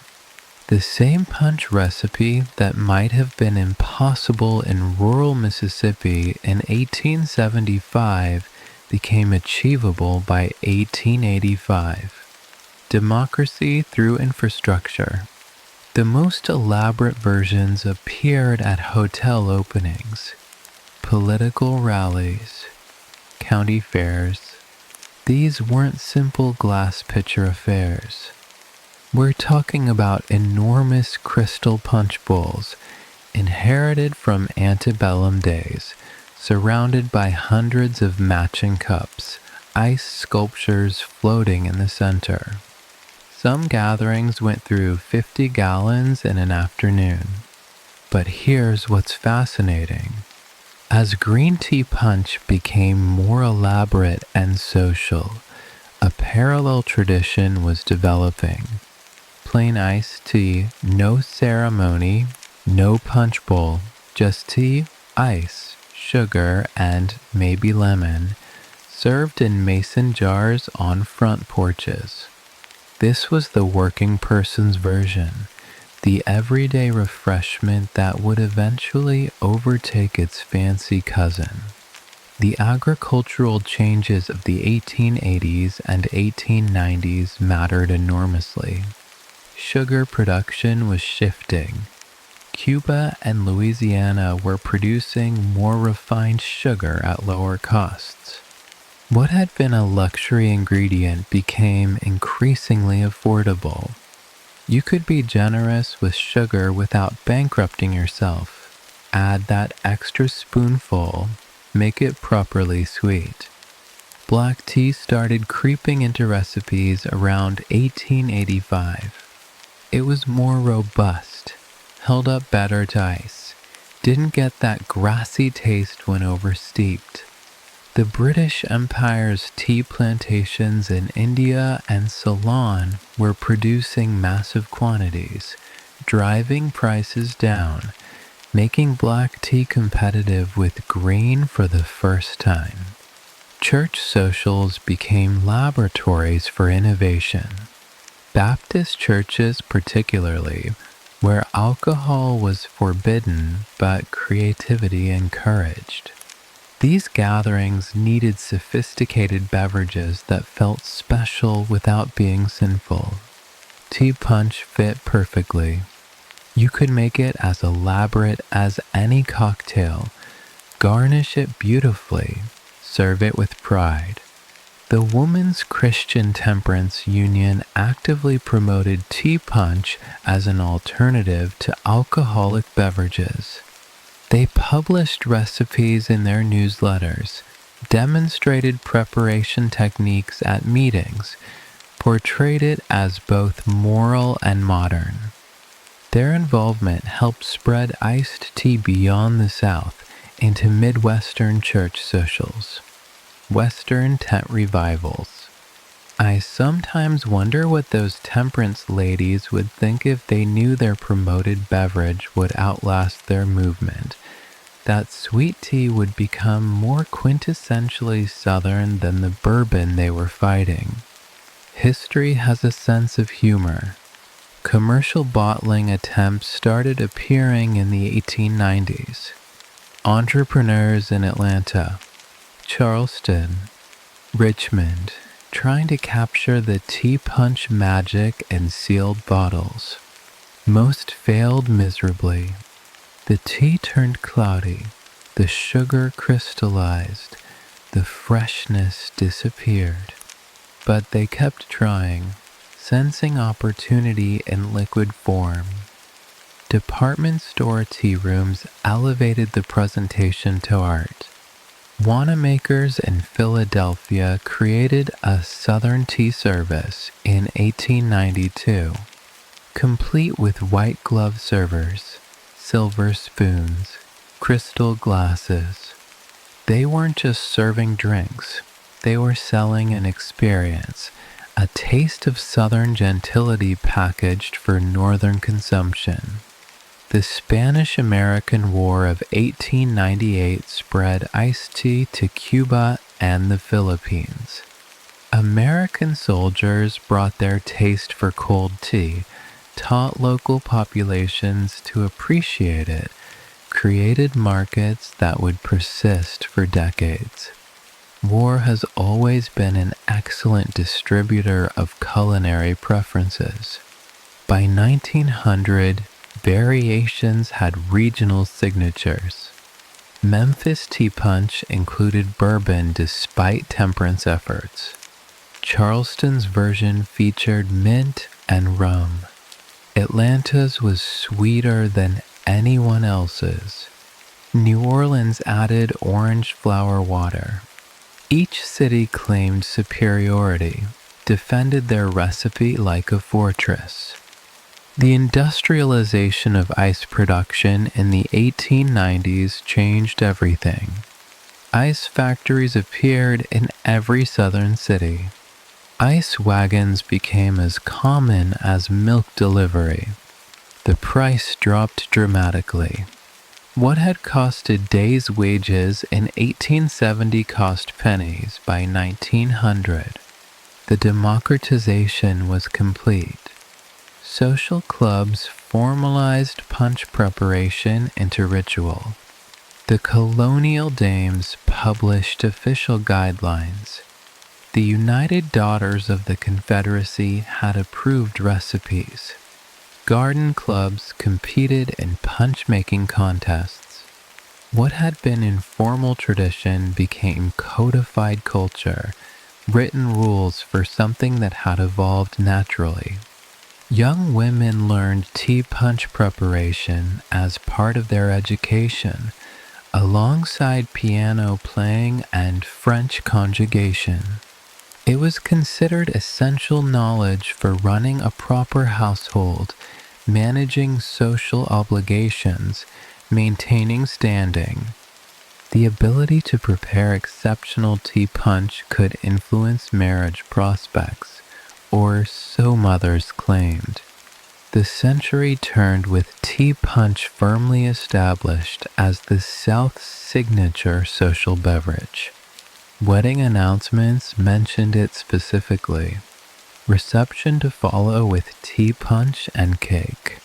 The same punch recipe that might have been impossible in rural Mississippi in 1875 became achievable by 1885. Democracy through infrastructure. The most elaborate versions appeared at hotel openings, political rallies, county fairs. These weren't simple glass pitcher affairs. We're talking about enormous crystal punch bowls, inherited from antebellum days, surrounded by hundreds of matching cups, ice sculptures floating in the center. Some gatherings went through 50 gallons in an afternoon. But here's what's fascinating. As green tea punch became more elaborate and social, a parallel tradition was developing. Plain iced tea, no ceremony, no punch bowl, just tea, ice, sugar, and maybe lemon, served in mason jars on front porches. This was the working person's version, the everyday refreshment that would eventually overtake its fancy cousin. The agricultural changes of the 1880s and 1890s mattered enormously. Sugar production was shifting. Cuba and Louisiana were producing more refined sugar at lower costs. What had been a luxury ingredient became increasingly affordable. You could be generous with sugar without bankrupting yourself. Add that extra spoonful, make it properly sweet. Black tea started creeping into recipes around 1885. It was more robust, held up better to ice, didn't get that grassy taste when oversteeped. The British Empire's tea plantations in India and Ceylon were producing massive quantities, driving prices down, making black tea competitive with green for the first time. Church socials became laboratories for innovation. Baptist churches particularly, where alcohol was forbidden but creativity encouraged. These gatherings needed sophisticated beverages that felt special without being sinful. Tea punch fit perfectly. You could make it as elaborate as any cocktail, garnish it beautifully, serve it with pride. The Women's Christian Temperance Union actively promoted tea punch as an alternative to alcoholic beverages. They published recipes in their newsletters, demonstrated preparation techniques at meetings, portrayed it as both moral and modern. Their involvement helped spread iced tea beyond the South into Midwestern church socials, Western tent revivals. I sometimes wonder what those temperance ladies would think if they knew their promoted beverage would outlast their movement, that sweet tea would become more quintessentially Southern than the bourbon they were fighting. History has a sense of humor. Commercial bottling attempts started appearing in the 1890s. Entrepreneurs in Atlanta, Charleston, Richmond, trying to capture the tea punch magic in sealed bottles. Most failed miserably. The tea turned cloudy, the sugar crystallized, the freshness disappeared. But they kept trying, sensing opportunity in liquid form. Department store tea rooms elevated the presentation to art. Wanamakers in Philadelphia created a Southern tea service in 1892, complete with white glove servers, silver spoons, crystal glasses. They weren't just serving drinks, they were selling an experience, a taste of Southern gentility packaged for Northern consumption. The Spanish-American War of 1898 spread iced tea to Cuba and the Philippines. American soldiers brought their taste for cold tea, taught local populations to appreciate it, created markets that would persist for decades. War has always been an excellent distributor of culinary preferences. By 1900, variations had regional signatures. Memphis tea punch included bourbon despite temperance efforts. Charleston's version featured mint and rum. Atlanta's was sweeter than anyone else's. New Orleans added orange flower water. Each city claimed superiority, defended their recipe like a fortress. The industrialization of ice production in the 1890s changed everything. Ice factories appeared in every southern city. Ice wagons became as common as milk delivery. The price dropped dramatically. What had cost a day's wages in 1870 cost pennies by 1900. The democratization was complete. Social clubs formalized punch preparation into ritual. The colonial dames published official guidelines. The United Daughters of the Confederacy had approved recipes. Garden clubs competed in punch-making contests. What had been informal tradition became codified culture, written rules for something that had evolved naturally. Young women learned tea punch preparation as part of their education, alongside piano playing and French conjugation. It was considered essential knowledge for running a proper household, managing social obligations, maintaining standing. The ability to prepare exceptional tea punch could influence marriage prospects, or so mothers claimed. The century turned with tea punch firmly established as the South's signature social beverage. Wedding announcements mentioned it specifically. Reception to follow with tea punch and cake.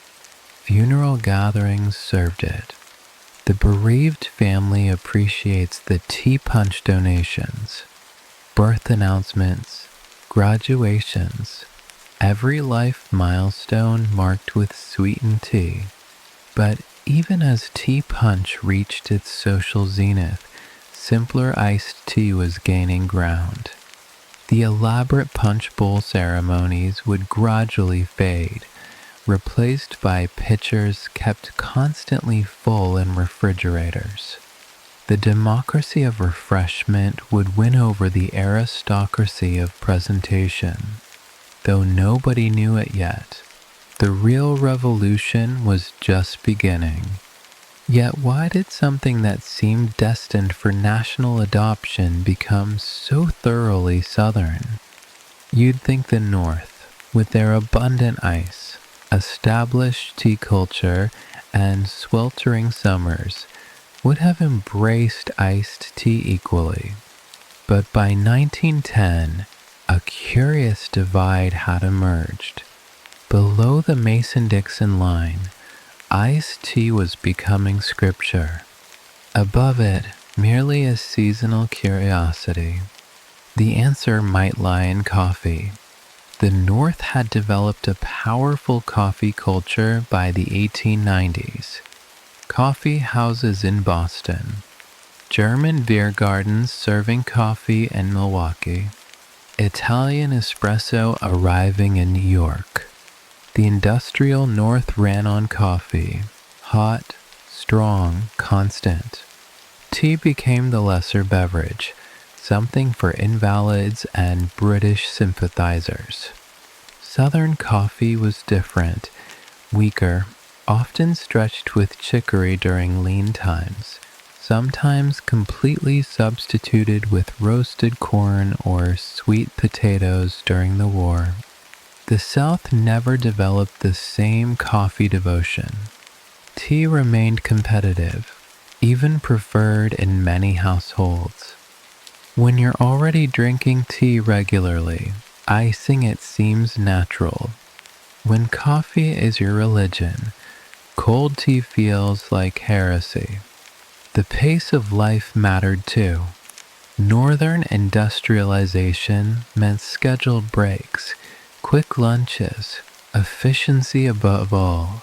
Funeral gatherings served it. The bereaved family appreciates the tea punch donations. Birth announcements, graduations, every life milestone marked with sweetened tea. But even as tea punch reached its social zenith, simpler iced tea was gaining ground. The elaborate punch bowl ceremonies would gradually fade, replaced by pitchers kept constantly full in refrigerators. The democracy of refreshment would win over the aristocracy of presentation. Though nobody knew it yet, the real revolution was just beginning. Yet why did something that seemed destined for national adoption become so thoroughly Southern? You'd think the North, with their abundant ice, established tea culture, and sweltering summers, would have embraced iced tea equally. But by 1910, a curious divide had emerged. Below the Mason-Dixon line, iced tea was becoming scripture. Above it, merely a seasonal curiosity. The answer might lie in coffee. The North had developed a powerful coffee culture by the 1890s. Coffee houses in Boston, German beer gardens serving coffee in Milwaukee, Italian espresso arriving in New York. The industrial North ran on coffee, hot, strong, constant. Tea became the lesser beverage, something for invalids and British sympathizers. Southern coffee was different, weaker, often stretched with chicory during lean times, sometimes completely substituted with roasted corn or sweet potatoes during the war. The South never developed the same coffee devotion. Tea remained competitive, even preferred in many households. When you're already drinking tea regularly, icing it seems natural. When coffee is your religion, cold tea feels like heresy. The pace of life mattered too. Northern industrialization meant scheduled breaks, quick lunches, efficiency above all.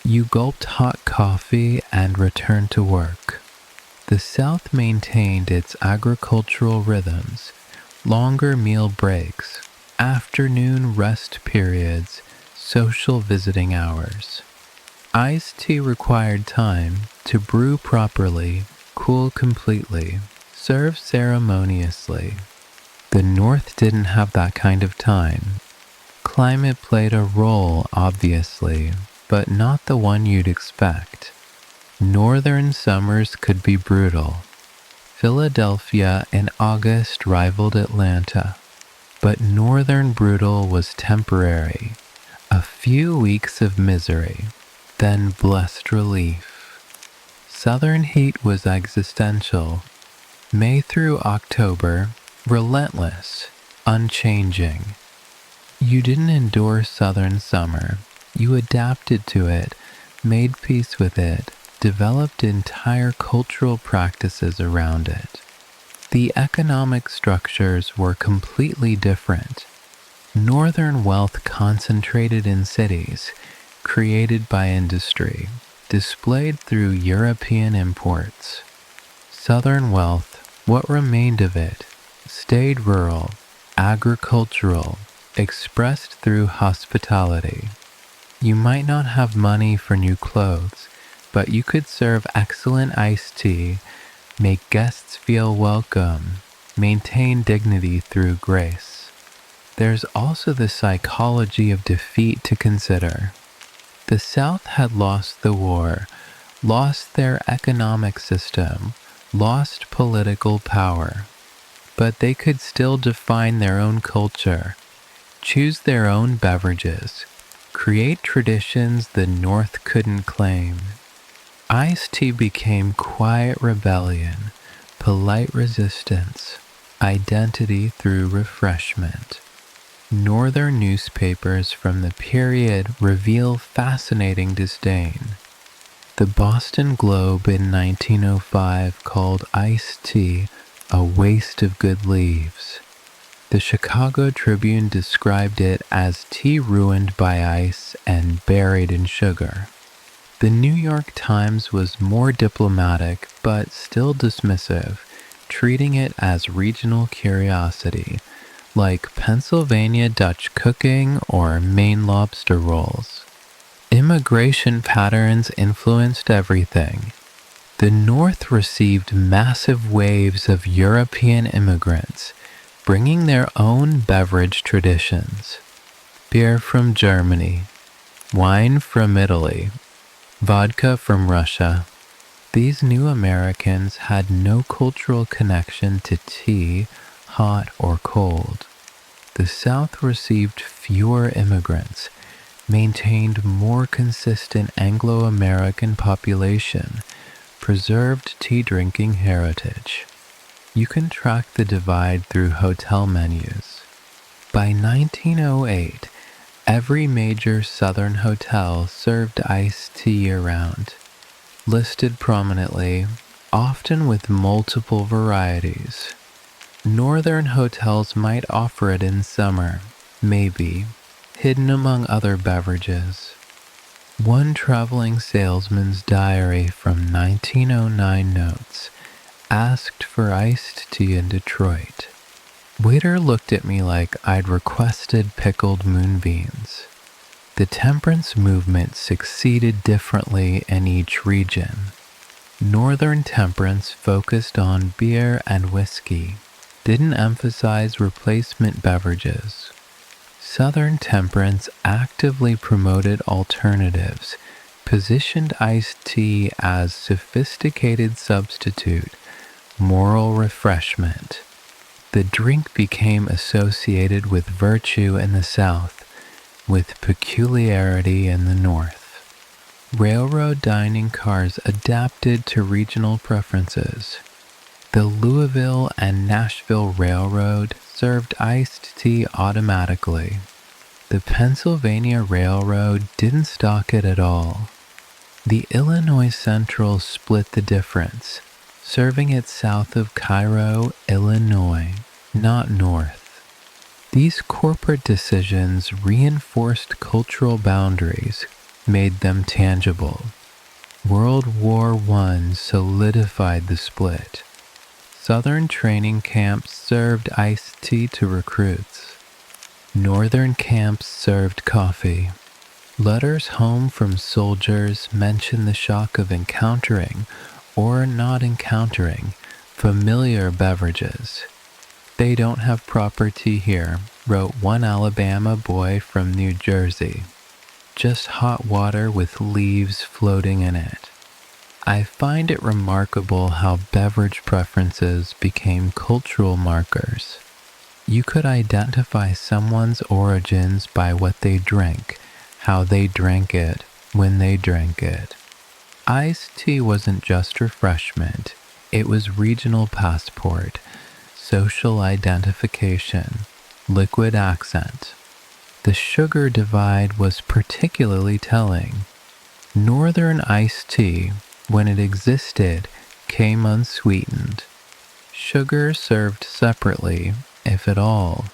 You gulped hot coffee and returned to work. The South maintained its agricultural rhythms, longer meal breaks, afternoon rest periods, social visiting hours. Iced tea required time to brew properly, cool completely, serve ceremoniously. The North didn't have that kind of time. Climate played a role, obviously, but not the one you'd expect. Northern summers could be brutal. Philadelphia in August rivaled Atlanta, but northern brutal was temporary. A few weeks of misery, then blessed relief. Southern heat was existential. May through October, relentless, unchanging. You didn't endure southern summer. You adapted to it, made peace with it, developed entire cultural practices around it. The economic structures were completely different. Northern wealth concentrated in cities, created by industry, displayed through European imports. Southern wealth, what remained of it, stayed rural, agricultural, expressed through hospitality. You might not have money for new clothes, but you could serve excellent iced tea, make guests feel welcome, maintain dignity through grace. There's also the psychology of defeat to consider. The South had lost the war, lost their economic system, lost political power, but they could still define their own culture, choose their own beverages, create traditions the North couldn't claim. Iced tea became quiet rebellion, polite resistance, identity through refreshment. Northern newspapers from the period reveal fascinating disdain. The Boston Globe in 1905 called iced tea a waste of good leaves. The Chicago Tribune described it as tea ruined by ice and buried in sugar. The New York Times was more diplomatic but still dismissive, treating it as regional curiosity, like Pennsylvania Dutch cooking or Maine lobster rolls. Immigration patterns influenced everything. The North received massive waves of European immigrants, bringing their own beverage traditions. Beer from Germany, wine from Italy, vodka from Russia. These new Americans had no cultural connection to tea, hot or cold. The South received fewer immigrants, maintained more consistent Anglo-American population, preserved tea-drinking heritage. You can track the divide through hotel menus. By 1908, every major Southern hotel served iced tea year-round, listed prominently, often with multiple varieties. Northern hotels might offer it in summer, maybe, hidden among other beverages. One traveling salesman's diary from 1909 notes, asked for iced tea in Detroit. Waiter looked at me like I'd requested pickled moonbeams. The temperance movement succeeded differently in each region. Northern temperance focused on beer and whiskey, didn't emphasize replacement beverages. Southern temperance actively promoted alternatives, positioned iced tea as sophisticated substitute, moral refreshment. The drink became associated with virtue in the South, with peculiarity in the North. Railroad dining cars adapted to regional preferences. The Louisville and Nashville Railroad served iced tea automatically. The Pennsylvania Railroad didn't stock it at all. The Illinois Central split the difference, serving it south of Cairo, Illinois, not north. These corporate decisions reinforced cultural boundaries, made them tangible. World War I solidified the split. Southern training camps served iced tea to recruits. Northern camps served coffee. Letters home from soldiers mention the shock of encountering, or not encountering, familiar beverages. "They don't have proper tea here," wrote one Alabama boy from New Jersey. "Just hot water with leaves floating in it." I find it remarkable how beverage preferences became cultural markers. You could identify someone's origins by what they drank, how they drank it, when they drank it. Iced tea wasn't just refreshment, it was regional passport, social identification, liquid accent. The sugar divide was particularly telling. Northern iced tea, when it existed, came unsweetened. Sugar served separately, if at all.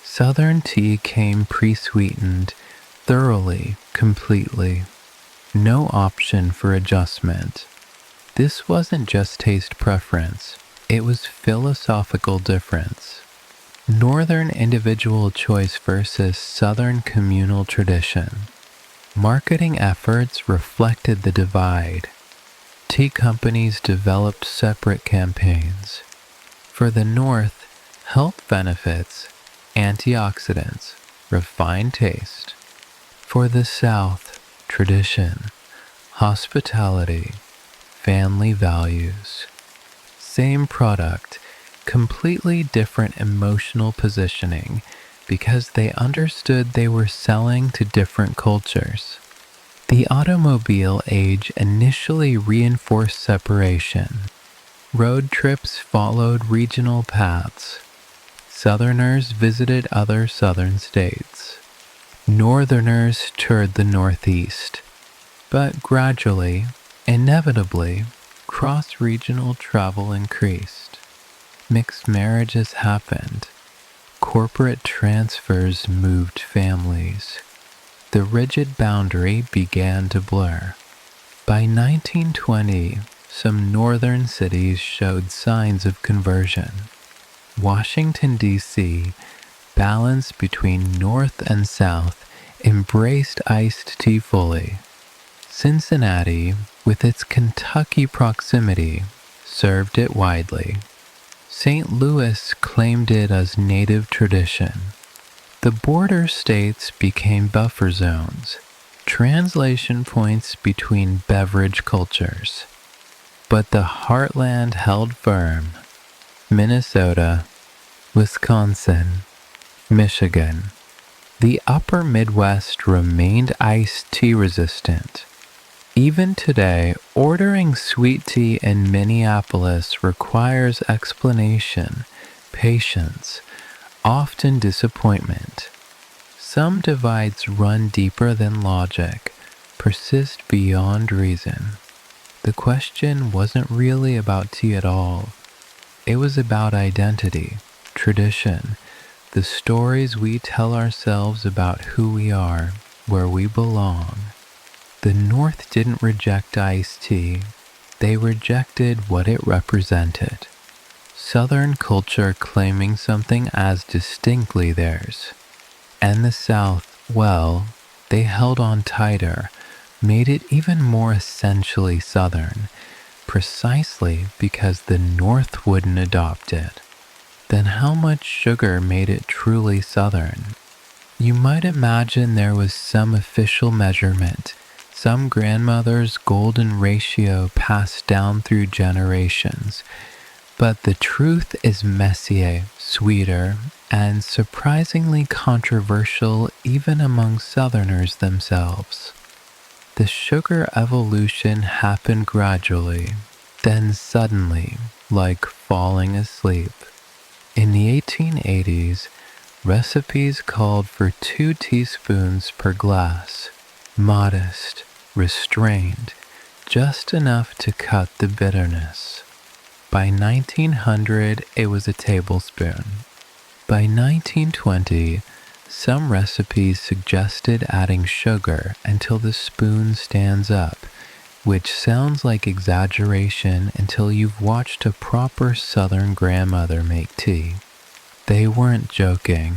Southern tea came pre-sweetened, thoroughly, completely. No option for adjustment. This wasn't just taste preference, it was philosophical difference. Northern individual choice versus Southern communal tradition. Marketing efforts reflected the divide. Tea companies developed separate campaigns. For the North, health benefits, antioxidants, refined taste. For the South, tradition, hospitality, family values. Same product, completely different emotional positioning because they understood they were selling to different cultures. The automobile age initially reinforced separation. Road trips followed regional paths. Southerners visited other southern states. Northerners toured the Northeast. But gradually, inevitably, cross-regional travel increased. Mixed marriages happened. Corporate transfers moved families. The rigid boundary began to blur. By 1920, some northern cities showed signs of conversion. Washington, D.C., balance between North and South, embraced iced tea fully. Cincinnati, with its Kentucky proximity, served it widely. St. Louis claimed it as native tradition. The border states became buffer zones, translation points between beverage cultures. But the heartland held firm. Minnesota, Wisconsin, Michigan. The upper Midwest remained iced tea resistant. Even today, ordering sweet tea in Minneapolis requires explanation, patience, often disappointment. Some divides run deeper than logic, persist beyond reason. The question wasn't really about tea at all. It was about identity, tradition, the stories we tell ourselves about who we are, where we belong. The North didn't reject iced tea, they rejected what it represented. Southern culture claiming something as distinctly theirs. And the South, well, they held on tighter, made it even more essentially Southern, precisely because the North wouldn't adopt it. Then how much sugar made it truly Southern? You might imagine there was some official measurement, some grandmother's golden ratio passed down through generations, but the truth is messier, sweeter, and surprisingly controversial even among Southerners themselves. The sugar evolution happened gradually, then suddenly, like falling asleep. In the 1880s, recipes called for 2 teaspoons per glass, modest, restrained, just enough to cut the bitterness. By 1900, it was a tablespoon. By 1920, some recipes suggested adding sugar until the spoon stands up, which sounds like exaggeration until you've watched a proper Southern grandmother make tea. They weren't joking.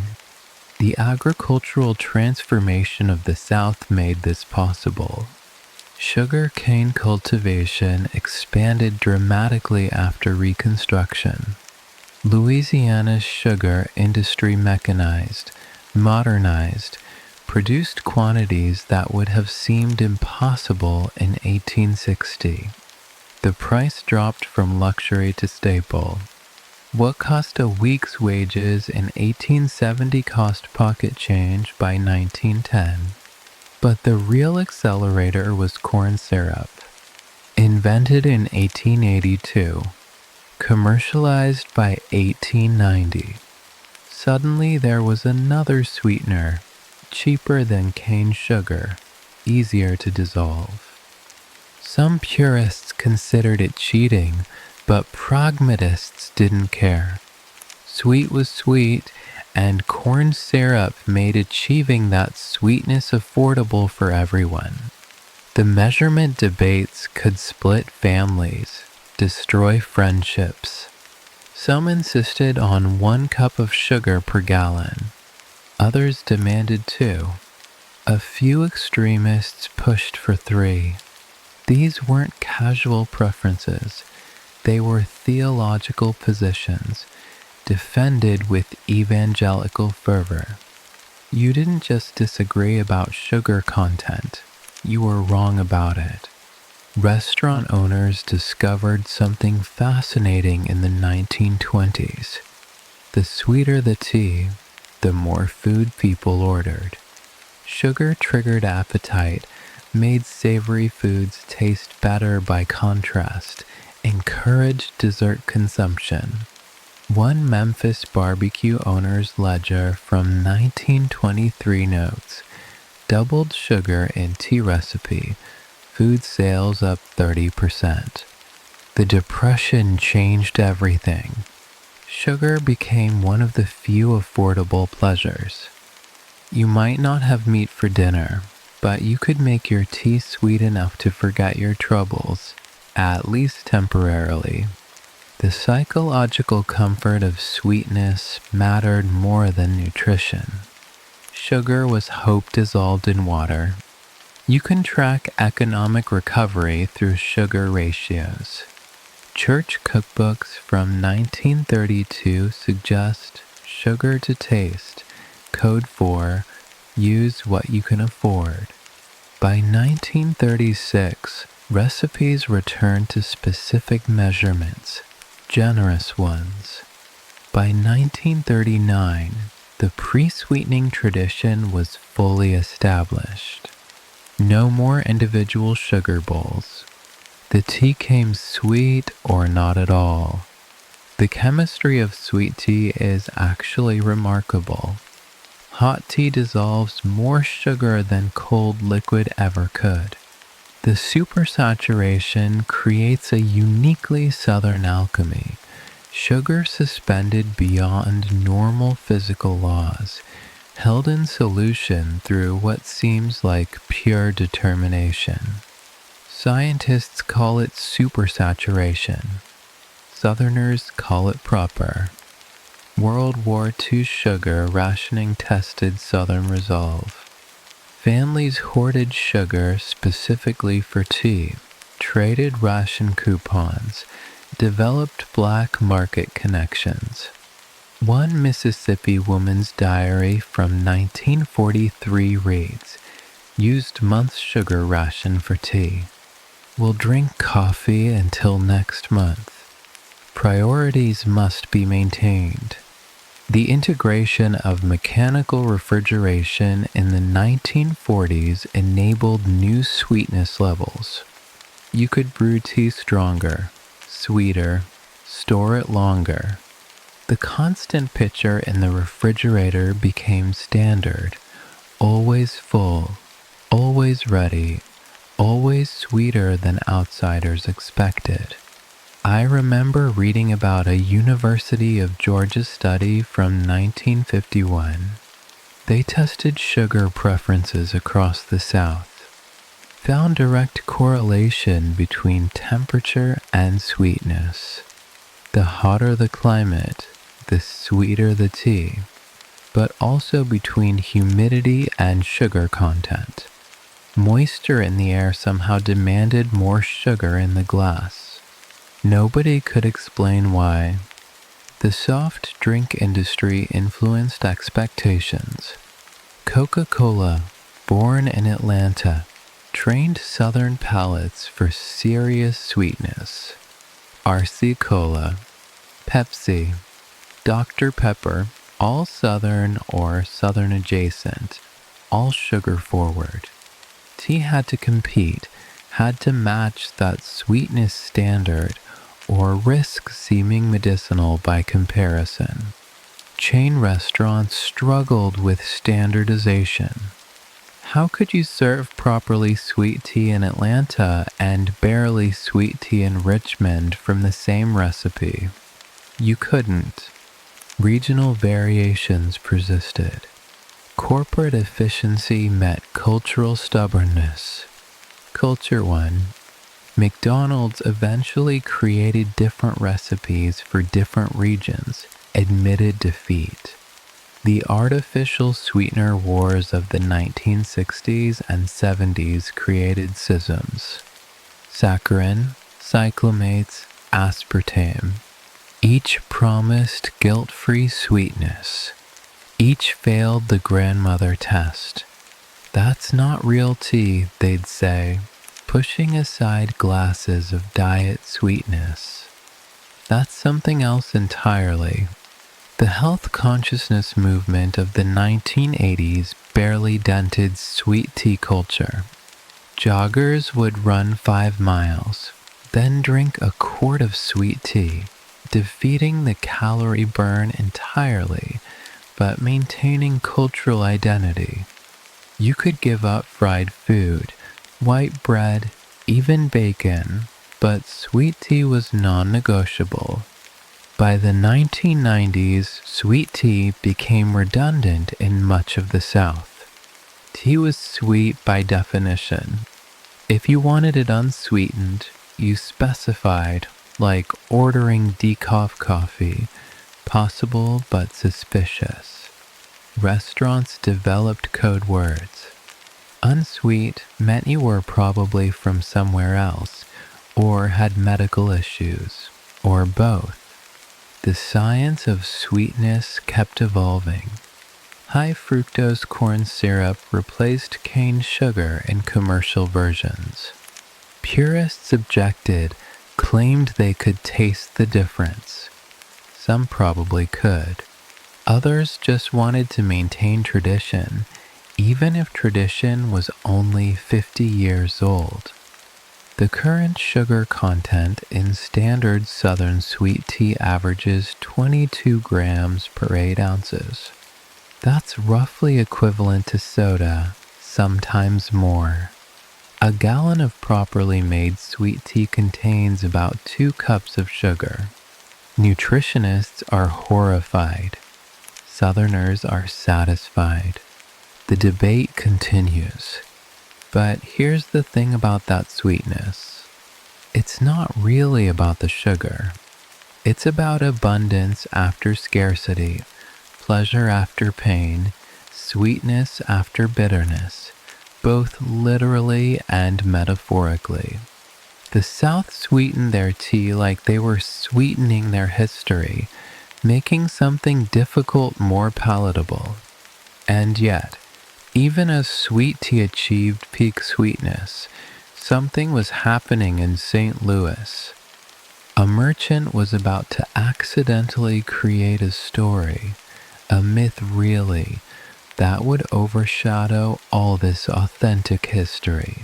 The agricultural transformation of the South made this possible. Sugar cane cultivation expanded dramatically after Reconstruction. Louisiana's sugar industry mechanized, modernized, produced quantities that would have seemed impossible in 1860. The price dropped from luxury to staple. What cost a week's wages in 1870 cost pocket change by 1910. But the real accelerator was corn syrup. Invented in 1882, commercialized by 1890. Suddenly there was another sweetener, cheaper than cane sugar, easier to dissolve. Some purists considered it cheating, but pragmatists didn't care. Sweet was sweet, and corn syrup made achieving that sweetness affordable for everyone. The measurement debates could split families, destroy friendships. Some insisted on 1 cup of sugar per gallon. Others demanded 2. A few extremists pushed for 3. These weren't casual preferences. They were theological positions, defended with evangelical fervor. You didn't just disagree about sugar content, you were wrong about it. Restaurant owners discovered something fascinating in the 1920s. The sweeter the tea, the more food people ordered. Sugar triggered appetite, made savory foods taste better by contrast, encouraged dessert consumption. One Memphis barbecue owner's ledger from 1923 notes, doubled sugar in tea recipe, food sales up 30%. The Depression changed everything. Sugar became one of the few affordable pleasures. You might not have meat for dinner, but you could make your tea sweet enough to forget your troubles, at least temporarily. The psychological comfort of sweetness mattered more than nutrition. Sugar was hope dissolved in water. You can track economic recovery through sugar ratios. Church cookbooks from 1932 suggest sugar to taste, code 4, use what you can afford. By 1936, recipes returned to specific measurements, generous ones. By 1939, the pre-sweetening tradition was fully established. No more individual sugar bowls. The tea came sweet or not at all. The chemistry of sweet tea is actually remarkable. Hot tea dissolves more sugar than cold liquid ever could. The supersaturation creates a uniquely southern alchemy, sugar suspended beyond normal physical laws, held in solution through what seems like pure determination. Scientists call it supersaturation. Southerners call it proper. World War II sugar rationing tested Southern resolve. Families hoarded sugar specifically for tea, traded ration coupons, developed black market connections. One Mississippi woman's diary from 1943 reads, "Used month's sugar ration for tea. Will drink coffee until next month. Priorities must be maintained." The integration of mechanical refrigeration in the 1940s enabled new sweetness levels. You could brew tea stronger, sweeter, store it longer. The constant pitcher in the refrigerator became standard, always full, always ready, always sweeter than outsiders expected. I remember reading about a University of Georgia study from 1951. They tested sugar preferences across the South, found direct correlation between temperature and sweetness. The hotter the climate, the sweeter the tea, but also between humidity and sugar content. Moisture in the air somehow demanded more sugar in the glass. Nobody could explain why. The soft drink industry influenced expectations. Coca-Cola, born in Atlanta, trained Southern palates for serious sweetness. RC Cola, Pepsi, Dr. Pepper, all Southern or Southern adjacent, all sugar forward. Tea had to compete, had to match that sweetness standard, or risk seeming medicinal by comparison. Chain restaurants struggled with standardization. How could you serve properly sweet tea in Atlanta and barely sweet tea in Richmond from the same recipe? You couldn't. Regional variations persisted. Corporate efficiency met cultural stubbornness. Culture 1. McDonald's eventually created different recipes for different regions, admitted defeat. The artificial sweetener wars of the 1960s and 70s created schisms. Saccharin, cyclamates, aspartame. Each promised guilt-free sweetness. Each failed the grandmother test. That's not real tea, they'd say, pushing aside glasses of diet sweetness. That's something else entirely. The health consciousness movement of the 1980s barely dented sweet tea culture. Joggers would run 5 miles, then drink a quart of sweet tea, defeating the calorie burn entirely, but maintaining cultural identity. You could give up fried food, white bread, even bacon, but sweet tea was non-negotiable. By the 1990s, sweet tea became redundant in much of the South. Tea was sweet by definition. If you wanted it unsweetened, you specified, like ordering decaf coffee, possible but suspicious. Restaurants developed code words. Unsweet meant you were probably from somewhere else, or had medical issues, or both. The science of sweetness kept evolving. High fructose corn syrup replaced cane sugar in commercial versions. Purists objected, claimed they could taste the difference. Some probably could. Others just wanted to maintain tradition, even if tradition was only 50 years old. The current sugar content in standard Southern sweet tea averages 22 grams per 8 ounces. That's roughly equivalent to soda, sometimes more. A gallon of properly made sweet tea contains about 2 cups of sugar. Nutritionists are horrified. Southerners are satisfied. The debate continues. But here's the thing about that sweetness. It's not really about the sugar. It's about abundance after scarcity, pleasure after pain, sweetness after bitterness, both literally and metaphorically. The South sweetened their tea like they were sweetening their history, making something difficult more palatable. And yet, even as sweet tea achieved peak sweetness, something was happening in St. Louis. A merchant was about to accidentally create a story, a myth really, that would overshadow all this authentic history.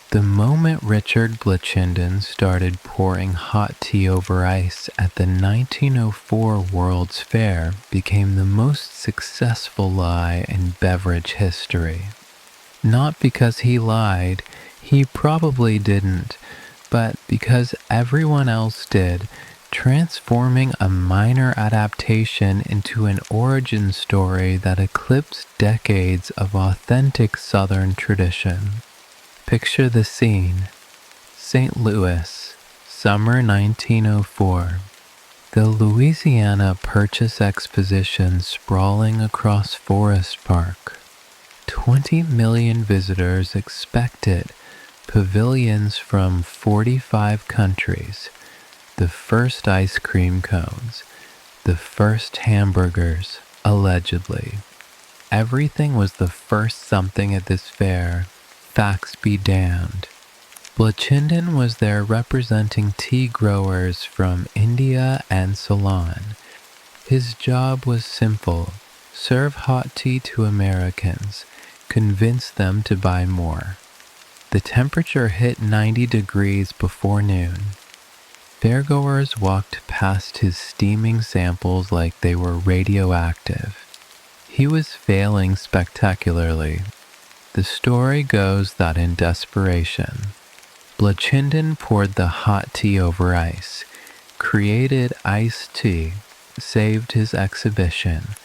The moment Richard Blatchinden started pouring hot tea over ice at the 1904 World's Fair became the most successful lie in beverage history. Not because he lied, he probably didn't, but because everyone else did, transforming a minor adaptation into an origin story that eclipsed decades of authentic Southern tradition. Picture the scene. St. Louis, summer 1904. The Louisiana Purchase Exposition sprawling across Forest Park. 20 million visitors expected. Pavilions from 45 countries. The first ice cream cones. The first hamburgers, allegedly. Everything was the first something at this fair. Facts be damned. Blatchinden was there representing tea growers from India and Ceylon. His job was simple: serve hot tea to Americans, convince them to buy more. The temperature hit 90 degrees before noon. Fairgoers walked past his steaming samples like they were radioactive. He was failing spectacularly. The story goes that in desperation, Blatchinden poured the hot tea over ice, created iced tea, saved his exhibition,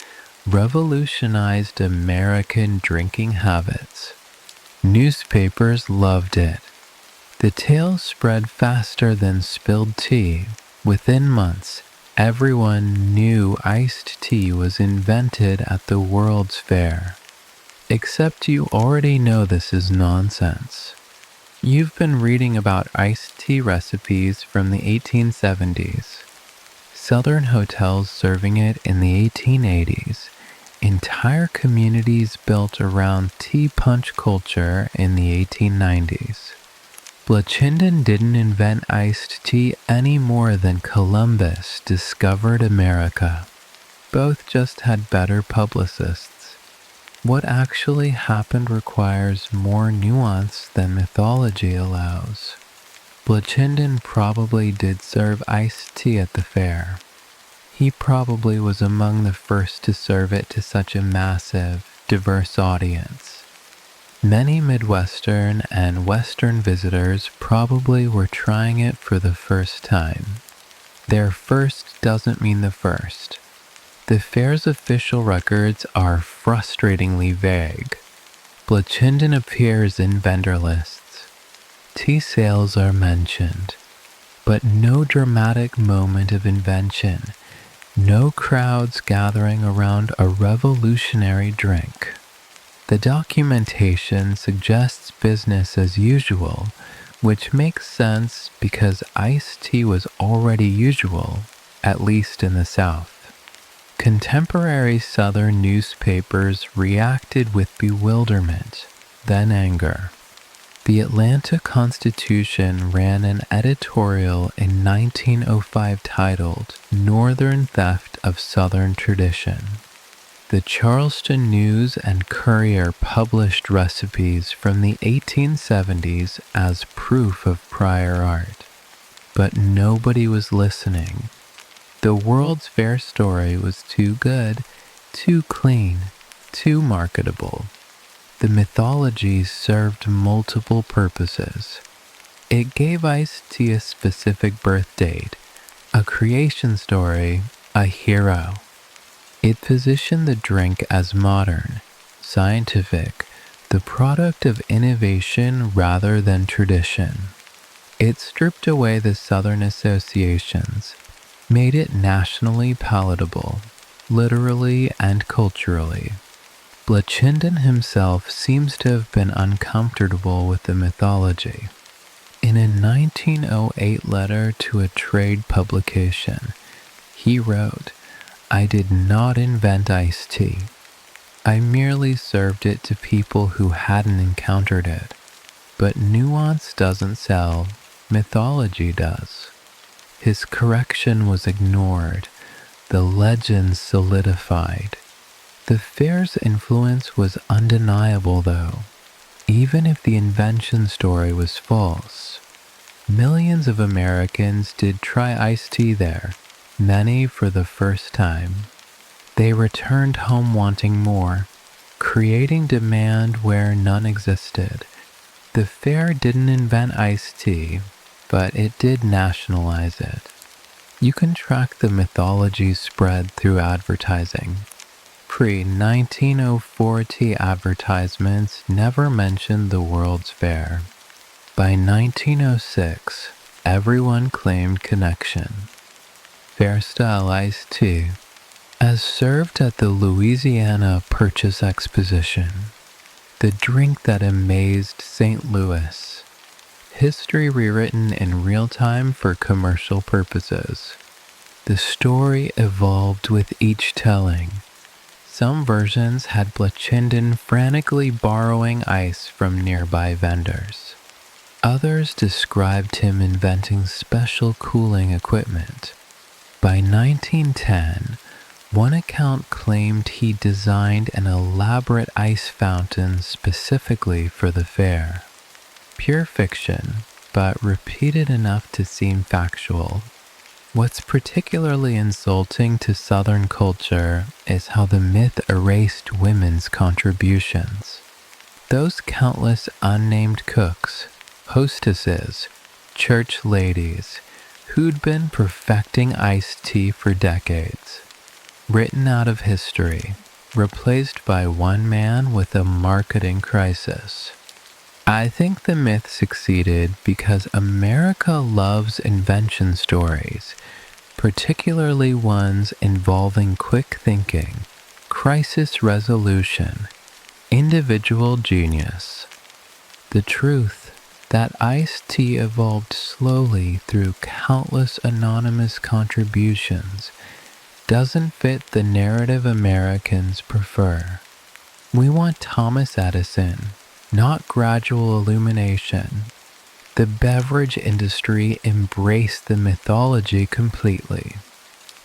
revolutionized American drinking habits. Newspapers loved it. The tale spread faster than spilled tea. Within months, everyone knew iced tea was invented at the World's Fair. Except you already know this is nonsense. You've been reading about iced tea recipes from the 1870s, Southern hotels serving it in the 1880s, entire communities built around tea punch culture in the 1890s. Blatchinden didn't invent iced tea any more than Columbus discovered America. Both just had better publicists. What actually happened requires more nuance than mythology allows. Blatchinden probably did serve iced tea at the fair. He probably was among the first to serve it to such a massive, diverse audience. Many Midwestern and Western visitors probably were trying it for the first time. Their first doesn't mean the first. The fair's official records are frustratingly vague. Blatchinden appears in vendor lists. Tea sales are mentioned, but no dramatic moment of invention, no crowds gathering around a revolutionary drink. The documentation suggests business as usual, which makes sense because iced tea was already usual, at least in the South. Contemporary Southern newspapers reacted with bewilderment, then anger. The Atlanta Constitution ran an editorial in 1905 titled Northern Theft of Southern Tradition. The Charleston News and Courier published recipes from the 1870s as proof of prior art. But nobody was listening. The World's Fair story was too good, too clean, too marketable. The mythology served multiple purposes. It gave iced tea a specific birth date, a creation story, a hero. It positioned the drink as modern, scientific, the product of innovation rather than tradition. It stripped away the Southern associations, made it nationally palatable, literally and culturally. Blatchinden himself seems to have been uncomfortable with the mythology. In a 1908 letter to a trade publication, he wrote, "I did not invent iced tea. I merely served it to people who hadn't encountered it. But nuance doesn't sell, mythology does." His correction was ignored. The legend solidified. The fair's influence was undeniable, though. Even if the invention story was false, millions of Americans did try iced tea there, many for the first time. They returned home wanting more, creating demand where none existed. The fair didn't invent iced tea, but it did nationalize it. You can track the mythology spread through advertising. Pre-1904 tea advertisements never mentioned the World's Fair. By 1906, everyone claimed connection. Fair-style iced tea, as served at the Louisiana Purchase Exposition, the drink that amazed St. Louis. History rewritten in real time for commercial purposes. The story evolved with each telling. Some versions had Blatchinden frantically borrowing ice from nearby vendors. Others described him inventing special cooling equipment. By 1910, one account claimed he designed an elaborate ice fountain specifically for the fair. Pure fiction, but repeated enough to seem factual. What's particularly insulting to Southern culture is how the myth erased women's contributions. those countless unnamed cooks, hostesses, church ladies, who'd been perfecting iced tea for decades, written out of history, replaced by one man with a marketing crisis. I think the myth succeeded because America loves invention stories, particularly ones involving quick thinking, crisis resolution, individual genius. The truth that iced tea evolved slowly through countless anonymous contributions doesn't fit the narrative Americans prefer. We want Thomas Edison, not gradual illumination. The beverage industry embraced the mythology completely.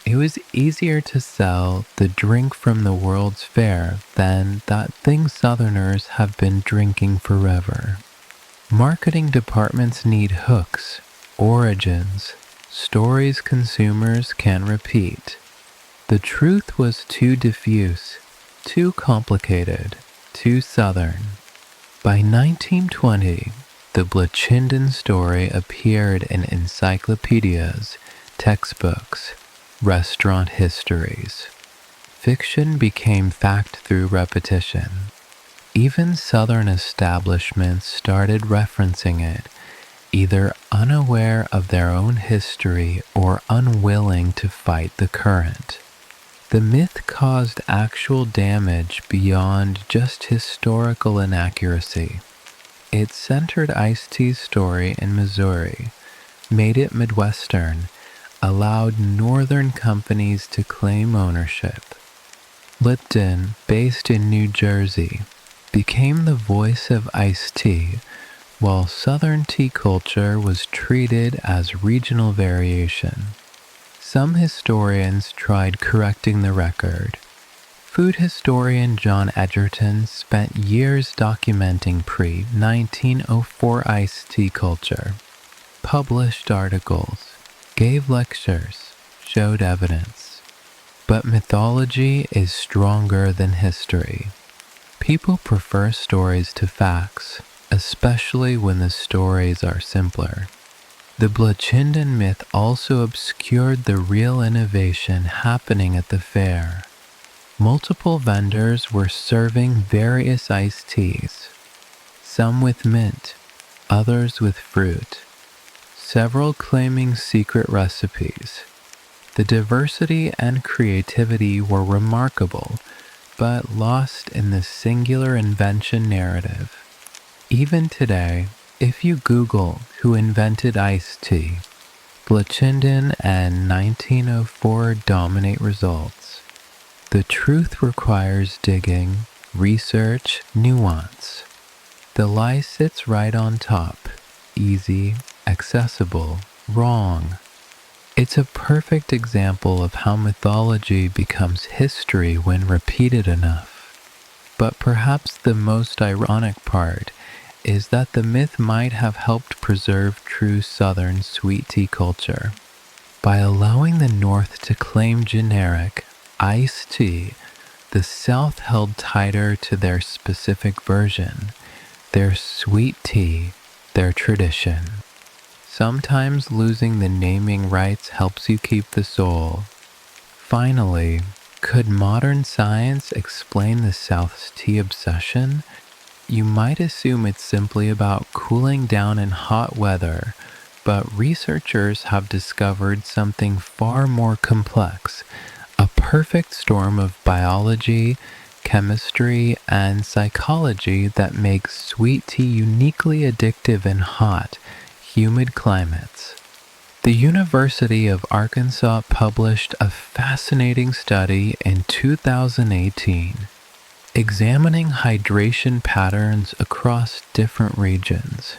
It was easier to sell the drink from the World's Fair than that thing Southerners have been drinking forever. Marketing departments need hooks, origins, stories consumers can repeat. The truth was too diffuse, too complicated, too Southern. By 1920, the Blatchinden story appeared in encyclopedias, textbooks, restaurant histories. Fiction became fact through repetition. Even Southern establishments started referencing it, either unaware of their own history or unwilling to fight the current. The myth caused actual damage beyond just historical inaccuracy. It centered iced tea's story in Missouri, made it Midwestern, allowed northern companies to claim ownership. Lipton, based in New Jersey, became the voice of iced tea, while Southern tea culture was treated as regional variation. Some historians tried correcting the record. Food historian John Edgerton spent years documenting pre-1904 iced tea culture, published articles, gave lectures, showed evidence. But mythology is stronger than history. People prefer stories to facts, especially when the stories are simpler. The Blatchinden myth also obscured the real innovation happening at the fair. Multiple vendors were serving various iced teas, some with mint, others with fruit, several claiming secret recipes. The diversity and creativity were remarkable, but lost in the singular invention narrative. Even today, if you Google who invented iced tea, Blatchinden and 1904 dominate results. The truth requires digging, research, nuance. The lie sits right on top, easy, accessible, wrong. It's a perfect example of how mythology becomes history when repeated enough. But perhaps the most ironic part is that the myth might have helped preserve true Southern sweet tea culture. By allowing the North to claim generic, iced tea, the South held tighter to their specific version, their sweet tea, their tradition. Sometimes losing the naming rights helps you keep the soul. Finally, could modern science explain the South's tea obsession? You might assume it's simply about cooling down in hot weather, but researchers have discovered something far more complex, a perfect storm of biology, chemistry, and psychology that makes sweet tea uniquely addictive in hot, humid climates. The University of Arkansas published a fascinating study in 2018, examining hydration patterns across different regions.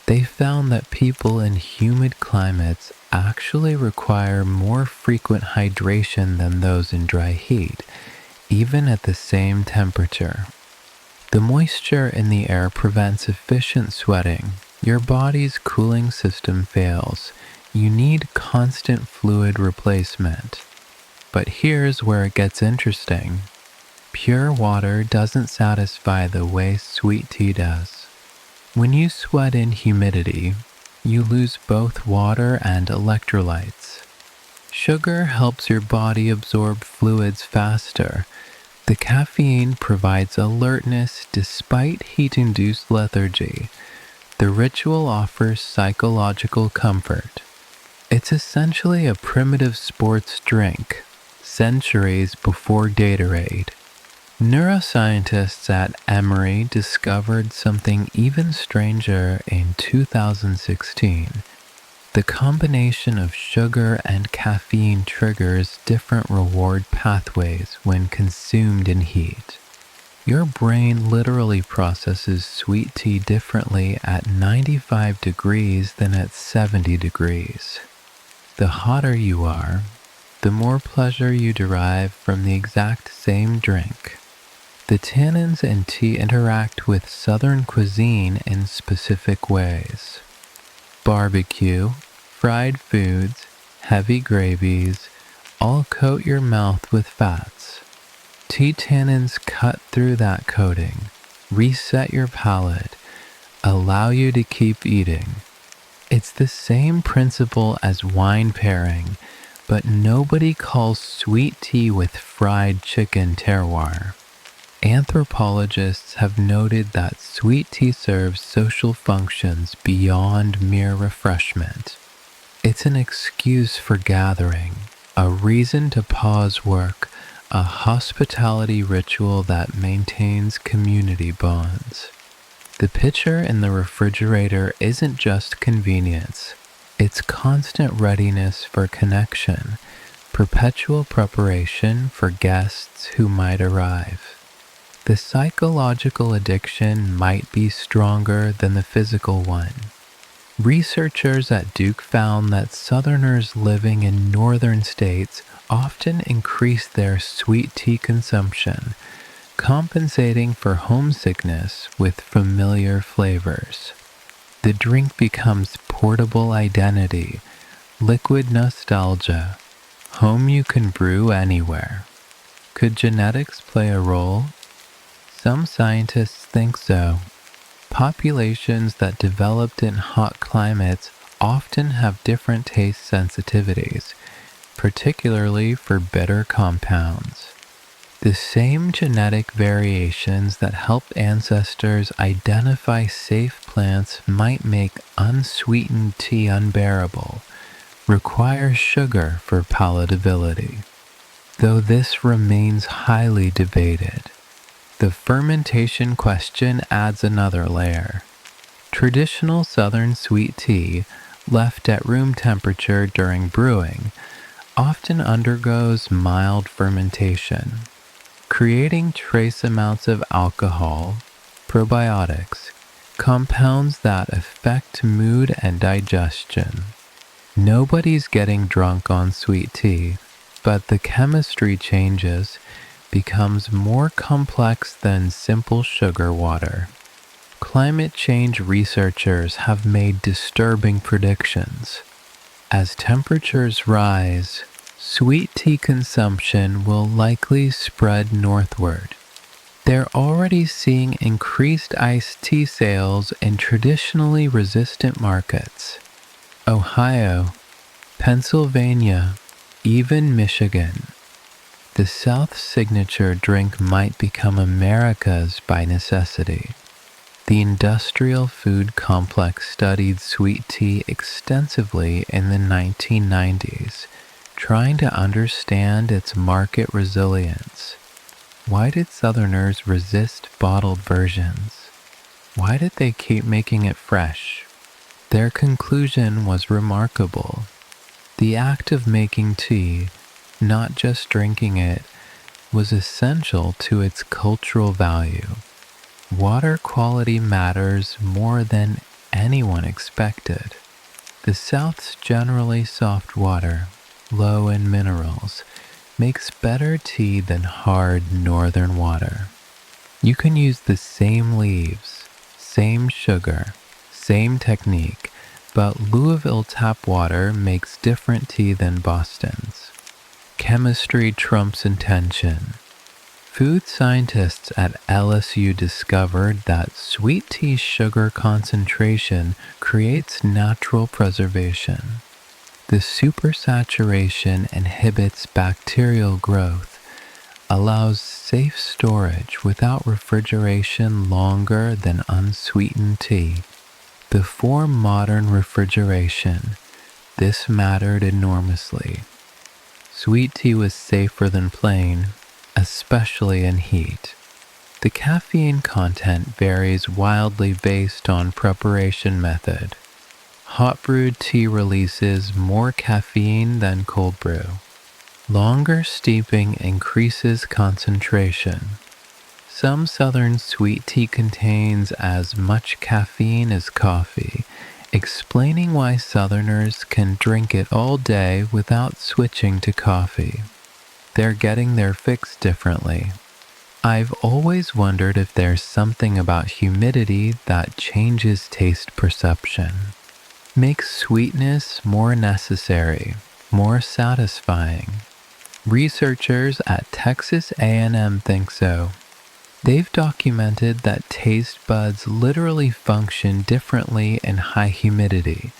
They found that people in humid climates actually require more frequent hydration than those in dry heat, even at the same temperature. The moisture in the air prevents efficient sweating. Your body's cooling system fails. You need constant fluid replacement. But here's where it gets interesting. pure water doesn't satisfy the way sweet tea does. When you sweat in humidity, you lose both water and electrolytes. Sugar helps your body absorb fluids faster. The caffeine provides alertness despite heat-induced lethargy. The ritual offers psychological comfort. It's essentially a primitive sports drink, centuries before Gatorade. Neuroscientists at Emory discovered something even stranger in 2016. The combination of sugar and caffeine triggers different reward pathways when consumed in heat. Your brain literally processes sweet tea differently at 95 degrees than at 70 degrees. The hotter you are, the more pleasure you derive from the exact same drink. The tannins in tea interact with Southern cuisine in specific ways. Barbecue, fried foods, heavy gravies, all coat your mouth with fats. Tea tannins cut through that coating, reset your palate, allow you to keep eating. It's the same principle as wine pairing, but nobody calls sweet tea with fried chicken terroir. Anthropologists have noted that sweet tea serves social functions beyond mere refreshment. It's an excuse for gathering, a reason to pause work, a hospitality ritual that maintains community bonds. The pitcher in the refrigerator isn't just convenience, it's constant readiness for connection, perpetual preparation for guests who might arrive. The psychological addiction might be stronger than the physical one. Researchers at Duke found that Southerners living in northern states often increase their sweet tea consumption, compensating for homesickness with familiar flavors. The drink becomes portable identity, liquid nostalgia, home you can brew anywhere. Could genetics play a role? Some scientists think so. Populations that developed in hot climates often have different taste sensitivities, particularly for bitter compounds. The same genetic variations that helped ancestors identify safe plants might make unsweetened tea unbearable, require sugar for palatability. Though this remains highly debated. The fermentation question adds another layer. Traditional Southern sweet tea, left at room temperature during brewing, often undergoes mild fermentation, creating trace amounts of alcohol, probiotics, compounds that affect mood and digestion. Nobody's getting drunk on sweet tea, but the chemistry changes, becomes more complex than simple sugar water. Climate change researchers have made disturbing predictions. As temperatures rise, sweet tea consumption will likely spread northward. They're already seeing increased iced tea sales in traditionally resistant markets. Ohio, Pennsylvania, even Michigan. The South's signature drink might become America's by necessity. The industrial food complex studied sweet tea extensively in the 1990s, trying to understand its market resilience. Why did Southerners resist bottled versions? Why did they keep making it fresh? Their conclusion was remarkable. The act of making tea, not just drinking it, was essential to its cultural value. Water quality matters more than anyone expected. The South's generally soft water, low in minerals, makes better tea than hard northern water. You can use the same leaves, same sugar, same technique, but Louisville tap water makes different tea than Boston's. Chemistry trumps intention. Food scientists at LSU discovered that sweet tea sugar concentration creates natural preservation. The supersaturation inhibits bacterial growth, allows safe storage without refrigeration longer than unsweetened tea. Before modern refrigeration, this mattered enormously. Sweet tea was safer than plain, especially in heat. The caffeine content varies wildly based on preparation method. Hot brewed tea releases more caffeine than cold brew. Longer steeping increases concentration. Some southern sweet tea contains as much caffeine as coffee, explaining why southerners can drink it all day without switching to coffee. They're getting their fix differently. I've always wondered if there's something about humidity that changes taste perception. Makes sweetness more necessary, more satisfying. Researchers at Texas A&M think so. They've documented that taste buds literally function differently in high humidity,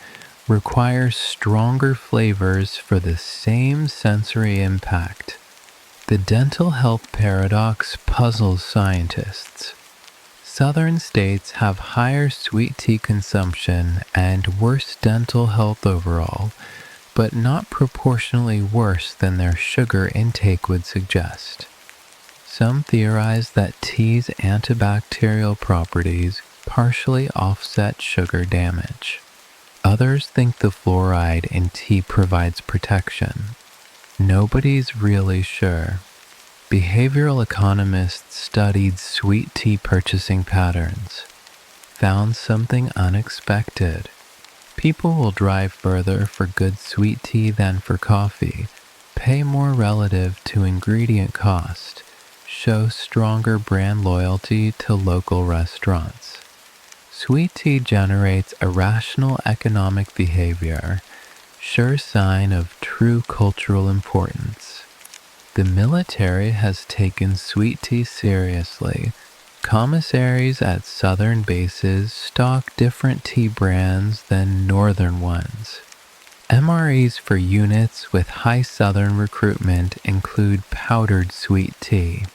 require stronger flavors for the same sensory impact. The dental health paradox puzzles scientists. Southern states have higher sweet tea consumption and worse dental health overall, but not proportionally worse than their sugar intake would suggest. Some theorize that tea's antibacterial properties partially offset sugar damage. Others think the fluoride in tea provides protection. Nobody's really sure. Behavioral economists studied sweet tea purchasing patterns, found something unexpected. People will drive further for good sweet tea than for coffee, pay more relative to ingredient cost, show stronger brand loyalty to local restaurants. Sweet tea generates irrational economic behavior, sure sign of true cultural importance. The military has taken sweet tea seriously. Commissaries at southern bases stock different tea brands than northern ones. MREs for units with high southern recruitment include powdered sweet tea.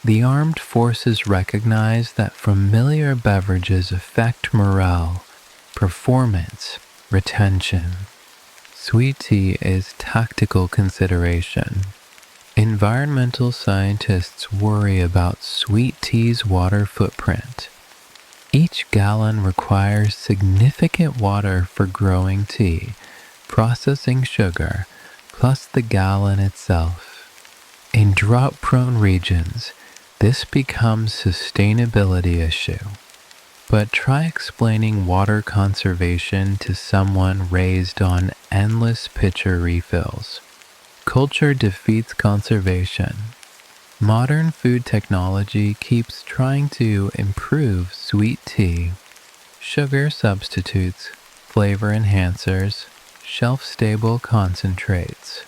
The armed forces recognize that familiar beverages affect morale, performance, retention. Sweet tea is tactical consideration. Environmental scientists worry about sweet tea's water footprint. Each gallon requires significant water for growing tea, processing sugar, plus the gallon itself. In drought-prone regions, this becomes a sustainability issue. But try explaining water conservation to someone raised on endless pitcher refills. Culture defeats conservation. Modern food technology keeps trying to improve sweet tea. Sugar substitutes, flavor enhancers, shelf-stable concentrates.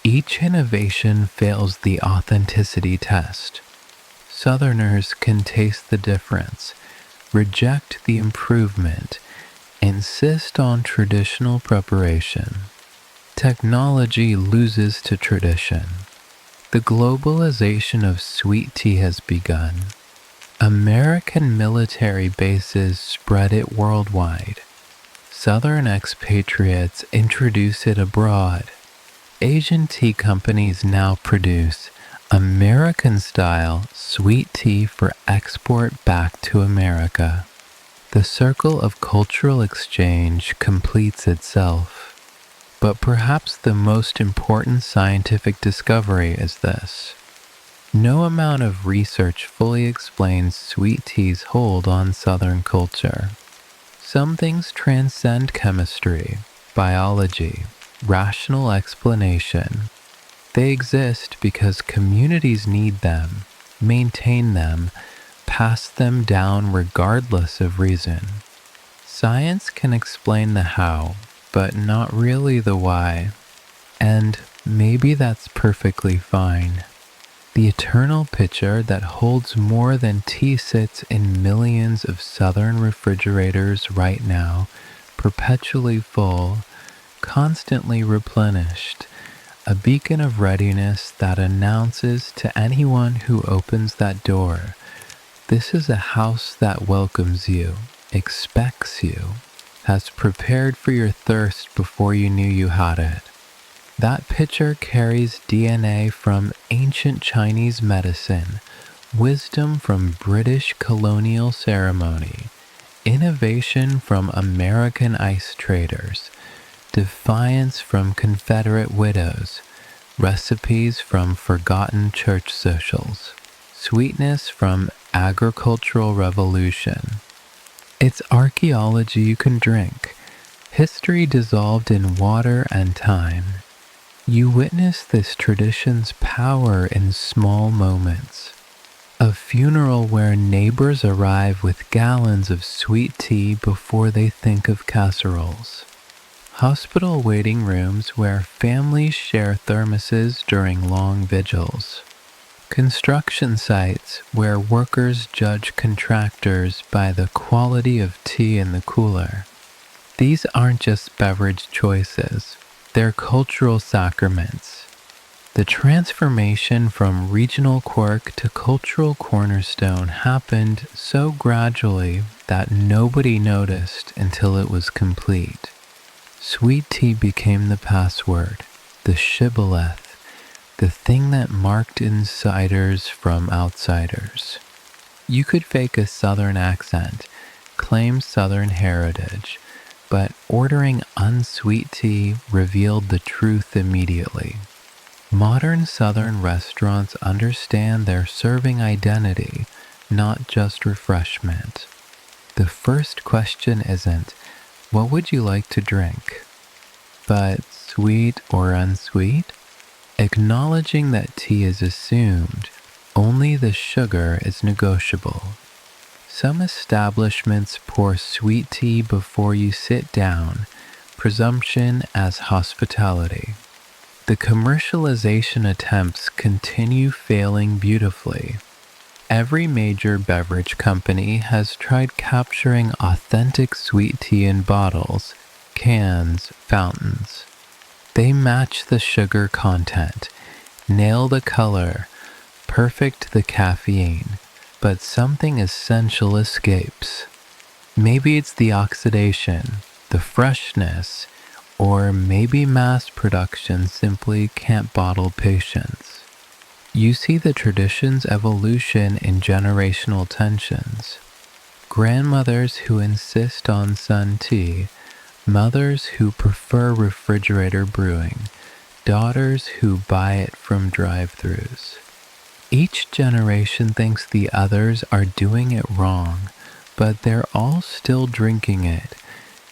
Each innovation fails the authenticity test. Southerners can taste the difference, reject the improvement, insist on traditional preparation. Technology loses to tradition. The globalization of sweet tea has begun. American military bases spread it worldwide. Southern expatriates introduce it abroad. Asian tea companies now produce American-style sweet tea for export back to America. The circle of cultural exchange completes itself. But perhaps the most important scientific discovery is this. No amount of research fully explains sweet tea's hold on Southern culture. Some things transcend chemistry, biology, rational explanation. They exist because communities need them, maintain them, pass them down regardless of reason. Science can explain the how, but not really the why. And maybe that's perfectly fine. The eternal pitcher that holds more than tea sits in millions of southern refrigerators right now, perpetually full, constantly replenished, a beacon of readiness that announces to anyone who opens that door, this is a house that welcomes you, expects you, has prepared for your thirst before you knew you had it. That pitcher carries DNA from ancient Chinese medicine, wisdom from British colonial ceremony, innovation from American ice traders, defiance from Confederate widows, recipes from forgotten church socials, sweetness from agricultural revolution. It's archaeology you can drink, history dissolved in water and time. You witness this tradition's power in small moments. A funeral where neighbors arrive with gallons of sweet tea before they think of casseroles. Hospital waiting rooms where families share thermoses during long vigils. Construction sites where workers judge contractors by the quality of tea in the cooler. These aren't just beverage choices, they're cultural sacraments. The transformation from regional quirk to cultural cornerstone happened so gradually that nobody noticed until it was complete. Sweet tea became the password, the shibboleth, the thing that marked insiders from outsiders. You could fake a southern accent, claim southern heritage, but ordering unsweet tea revealed the truth immediately. Modern southern restaurants understand their serving identity, not just refreshment. The first question isn't, what would you like to drink? But sweet or unsweet? Acknowledging that tea is assumed, only the sugar is negotiable. Some establishments pour sweet tea before you sit down, presumption as hospitality. The commercialization attempts continue failing beautifully. Every major beverage company has tried capturing authentic sweet tea in bottles, cans, fountains. They match the sugar content, nail the color, perfect the caffeine, but something essential escapes. Maybe it's the oxidation, the freshness, or maybe mass production simply can't bottle patience. You see the tradition's evolution in generational tensions. Grandmothers who insist on sun tea, mothers who prefer refrigerator brewing, daughters who buy it from drive-thrus. Each generation thinks the others are doing it wrong, but they're all still drinking it,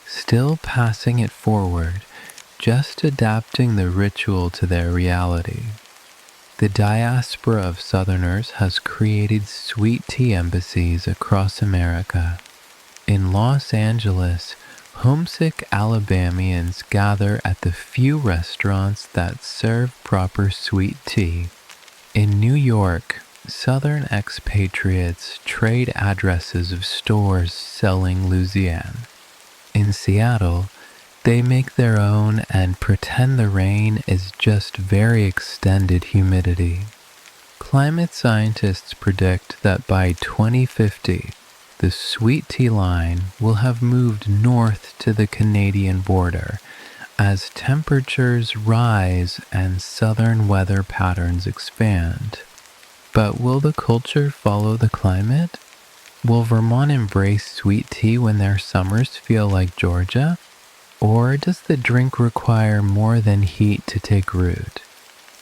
still passing it forward, just adapting the ritual to their reality. The diaspora of Southerners has created sweet tea embassies across America. In Los Angeles, homesick Alabamians gather at the few restaurants that serve proper sweet tea. In New York, Southern expatriates trade addresses of stores selling Louisiana. In Seattle, they make their own and pretend the rain is just very extended humidity. Climate scientists predict that by 2050, the sweet tea line will have moved north to the Canadian border as temperatures rise and southern weather patterns expand. But will the culture follow the climate? Will Vermont embrace sweet tea when their summers feel like Georgia? Or does the drink require more than heat to take root?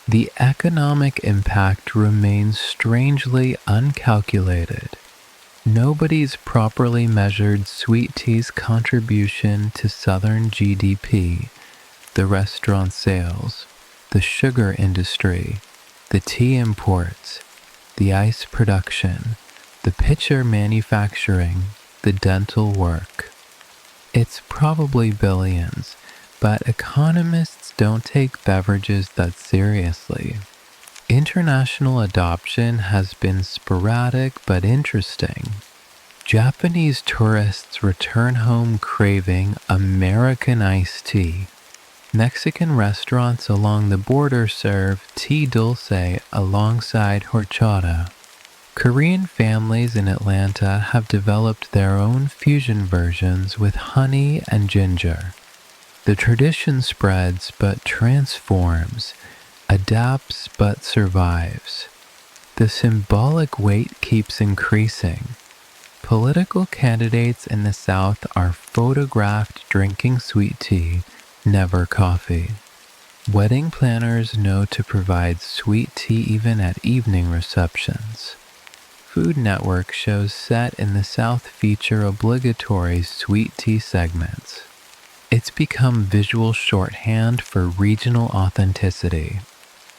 The economic impact remains strangely uncalculated. Nobody's properly measured sweet tea's contribution to Southern GDP, the restaurant sales, the sugar industry, the tea imports, the ice production, the pitcher manufacturing, the dental work. It's probably billions, but economists don't take beverages that seriously. International adoption has been sporadic but interesting. Japanese tourists return home craving American iced tea. Mexican restaurants along the border serve tea dulce alongside horchata. Korean families in Atlanta have developed their own fusion versions with honey and ginger. The tradition spreads but transforms, adapts but survives. The symbolic weight keeps increasing. Political candidates in the South are photographed drinking sweet tea, never coffee. Wedding planners know to provide sweet tea even at evening receptions. Food Network shows set in the South feature obligatory sweet tea segments. It's become visual shorthand for regional authenticity.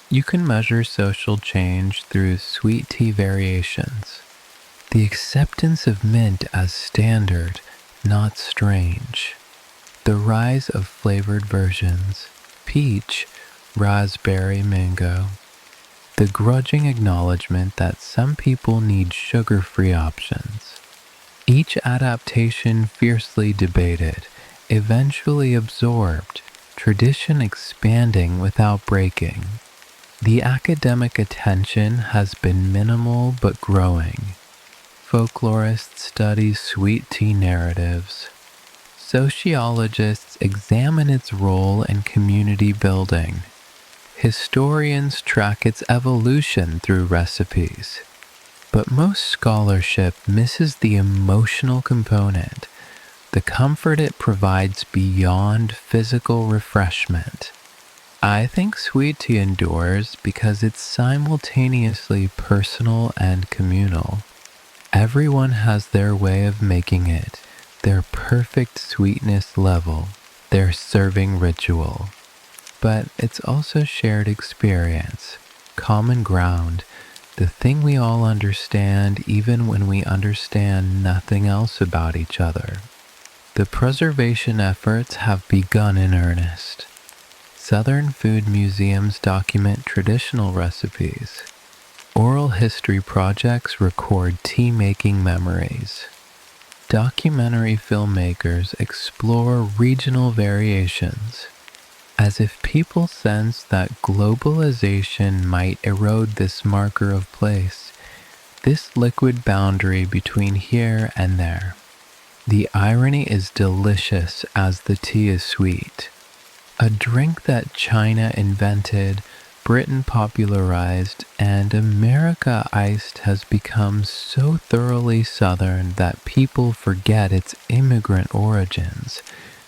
You can measure social change through sweet tea variations. The acceptance of mint as standard, not strange. The rise of flavored versions, peach, raspberry, mango. The grudging acknowledgement that some people need sugar-free options. Each adaptation fiercely debated, eventually absorbed, tradition expanding without breaking. The academic attention has been minimal but growing. Folklorists study sweet tea narratives. Sociologists examine its role in community building. Historians track its evolution through recipes. But most scholarship misses the emotional component, the comfort it provides beyond physical refreshment. I think sweet tea endures because it's simultaneously personal and communal. Everyone has their way of making it, their perfect sweetness level, their serving ritual. But it's also shared experience, common ground, the thing we all understand even when we understand nothing else about each other. The preservation efforts have begun in earnest. Southern food museums document traditional recipes. Oral history projects record tea-making memories. Documentary filmmakers explore regional variations. As if people sense that globalization might erode this marker of place, this liquid boundary between here and there. The irony is delicious as the tea is sweet. A drink that China invented, Britain popularized, and America iced has become so thoroughly Southern that people forget its immigrant origins,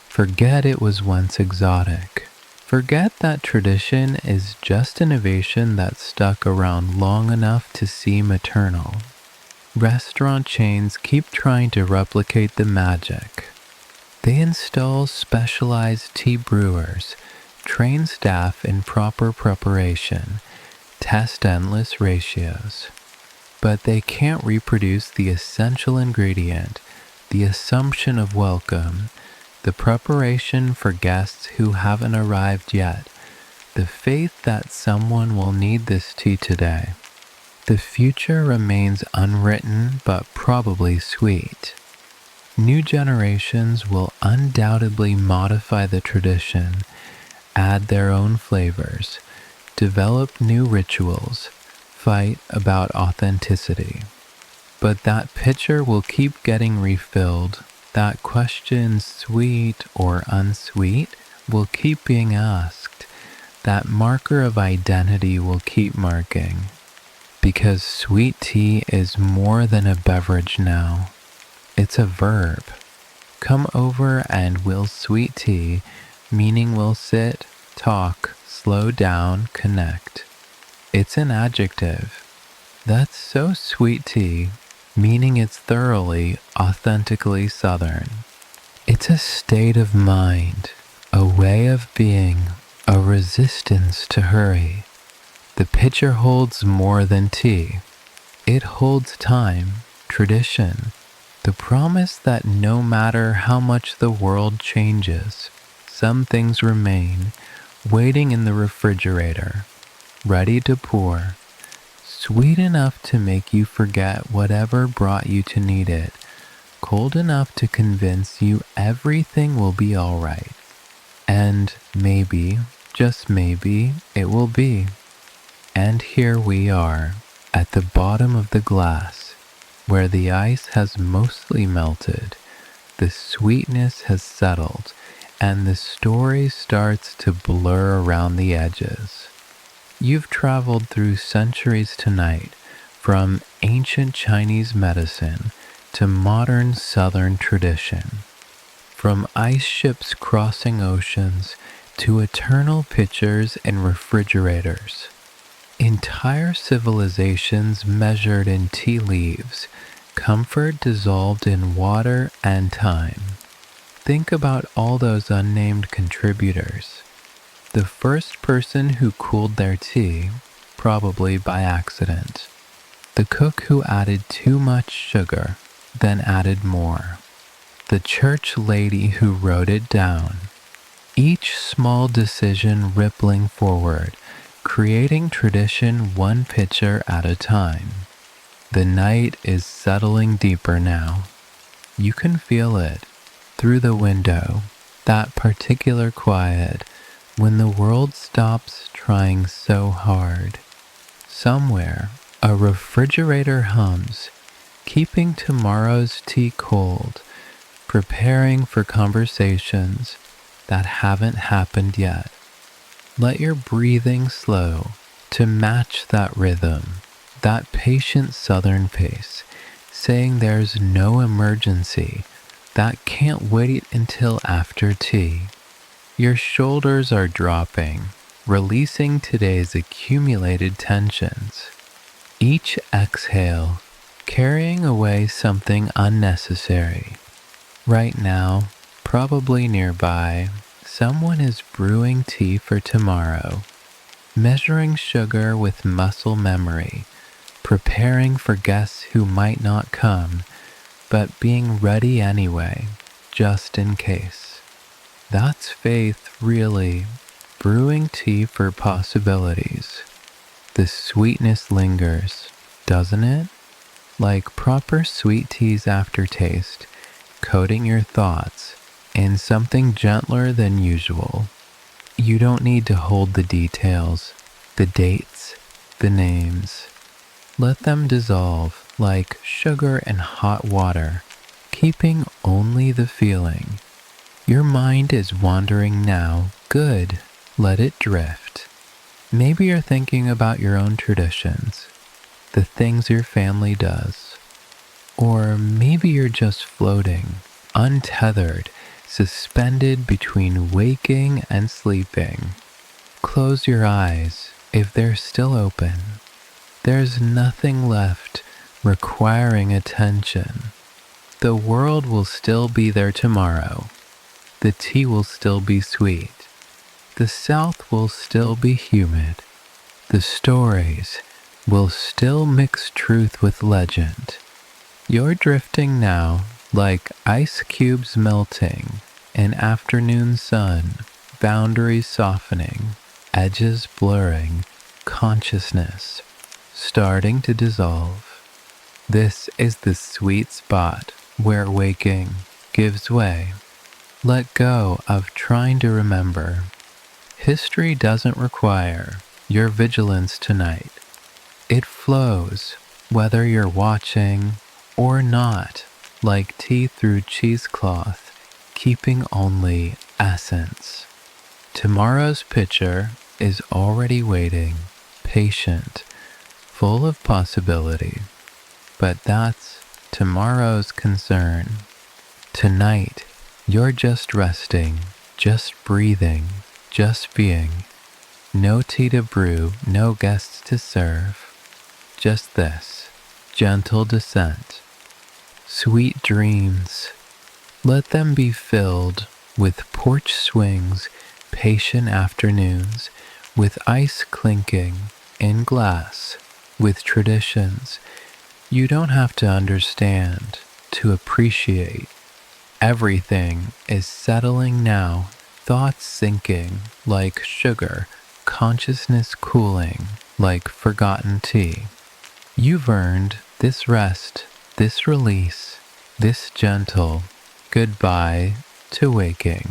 forget it was once exotic. Forget that tradition is just innovation that stuck around long enough to seem eternal. Restaurant chains keep trying to replicate the magic. They install specialized tea brewers, train staff in proper preparation, test endless ratios. But they can't reproduce the essential ingredient, the assumption of welcome, the preparation for guests who haven't arrived yet, the faith that someone will need this tea today. The future remains unwritten but probably sweet. New generations will undoubtedly modify the tradition, add their own flavors, develop new rituals, fight about authenticity. But that pitcher will keep getting refilled. That question, sweet or unsweet, will keep being asked. That marker of identity will keep marking. Because sweet tea is more than a beverage now. It's a verb. Come over and we'll sweet tea, meaning we'll sit, talk, slow down, connect. It's an adjective. That's so sweet tea, meaning it's thoroughly, authentically Southern. It's a state of mind, a way of being, a resistance to hurry. The pitcher holds more than tea. It holds time, tradition, the promise that no matter how much the world changes, some things remain, waiting in the refrigerator, ready to pour, sweet enough to make you forget whatever brought you to need it, cold enough to convince you everything will be all right. And maybe, just maybe, it will be. And here we are, at the bottom of the glass, where the ice has mostly melted, the sweetness has settled, and the story starts to blur around the edges. You've traveled through centuries tonight, from ancient Chinese medicine to modern Southern tradition, from ice ships crossing oceans to eternal pitchers and refrigerators. Entire civilizations measured in tea leaves, comfort dissolved in water and time. Think about all those unnamed contributors. The first person who cooled their tea, probably by accident. The cook who added too much sugar, then added more. The church lady who wrote it down. Each small decision rippling forward, creating tradition one pitcher at a time. The night is settling deeper now. You can feel it through the window, that particular quiet, when the world stops trying so hard. Somewhere, a refrigerator hums, keeping tomorrow's tea cold, preparing for conversations that haven't happened yet. Let your breathing slow to match that rhythm, that patient southern pace, saying there's no emergency, that can't wait until after tea. Your shoulders are dropping, releasing today's accumulated tensions. Each exhale, carrying away something unnecessary. Right now, probably nearby, someone is brewing tea for tomorrow, measuring sugar with muscle memory, preparing for guests who might not come, but being ready anyway, just in case. That's faith, really, brewing tea for possibilities. The sweetness lingers, doesn't it? Like proper sweet tea's aftertaste, coating your thoughts in something gentler than usual. You don't need to hold the details, the dates, the names. Let them dissolve like sugar and hot water, keeping only the feeling. Your mind is wandering now. Good. Let it drift. Maybe you're thinking about your own traditions, the things your family does. Or maybe you're just floating, untethered, suspended between waking and sleeping. Close your eyes if they're still open. There's nothing left requiring attention. The world will still be there tomorrow. The tea will still be sweet. The South will still be humid. The stories will still mix truth with legend. You're drifting now like ice cubes melting, an afternoon sun, boundaries softening, edges blurring, consciousness starting to dissolve. This is the sweet spot where waking gives way. Let go of trying to remember. History doesn't require your vigilance tonight. It flows, whether you're watching or not, like tea through cheesecloth, keeping only essence. Tomorrow's pitcher is already waiting, patient, full of possibility. But that's tomorrow's concern. Tonight, you're just resting, just breathing, just being. No tea to brew, no guests to serve. Just this, gentle descent. Sweet dreams. Let them be filled with porch swings, patient afternoons, with ice clinking in glass, with traditions. You don't have to understand to appreciate. Everything is settling now, thoughts sinking like sugar, consciousness cooling like forgotten tea. You've earned this rest, this release, this gentle goodbye to waking.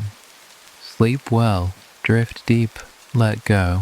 Sleep well, drift deep, let go.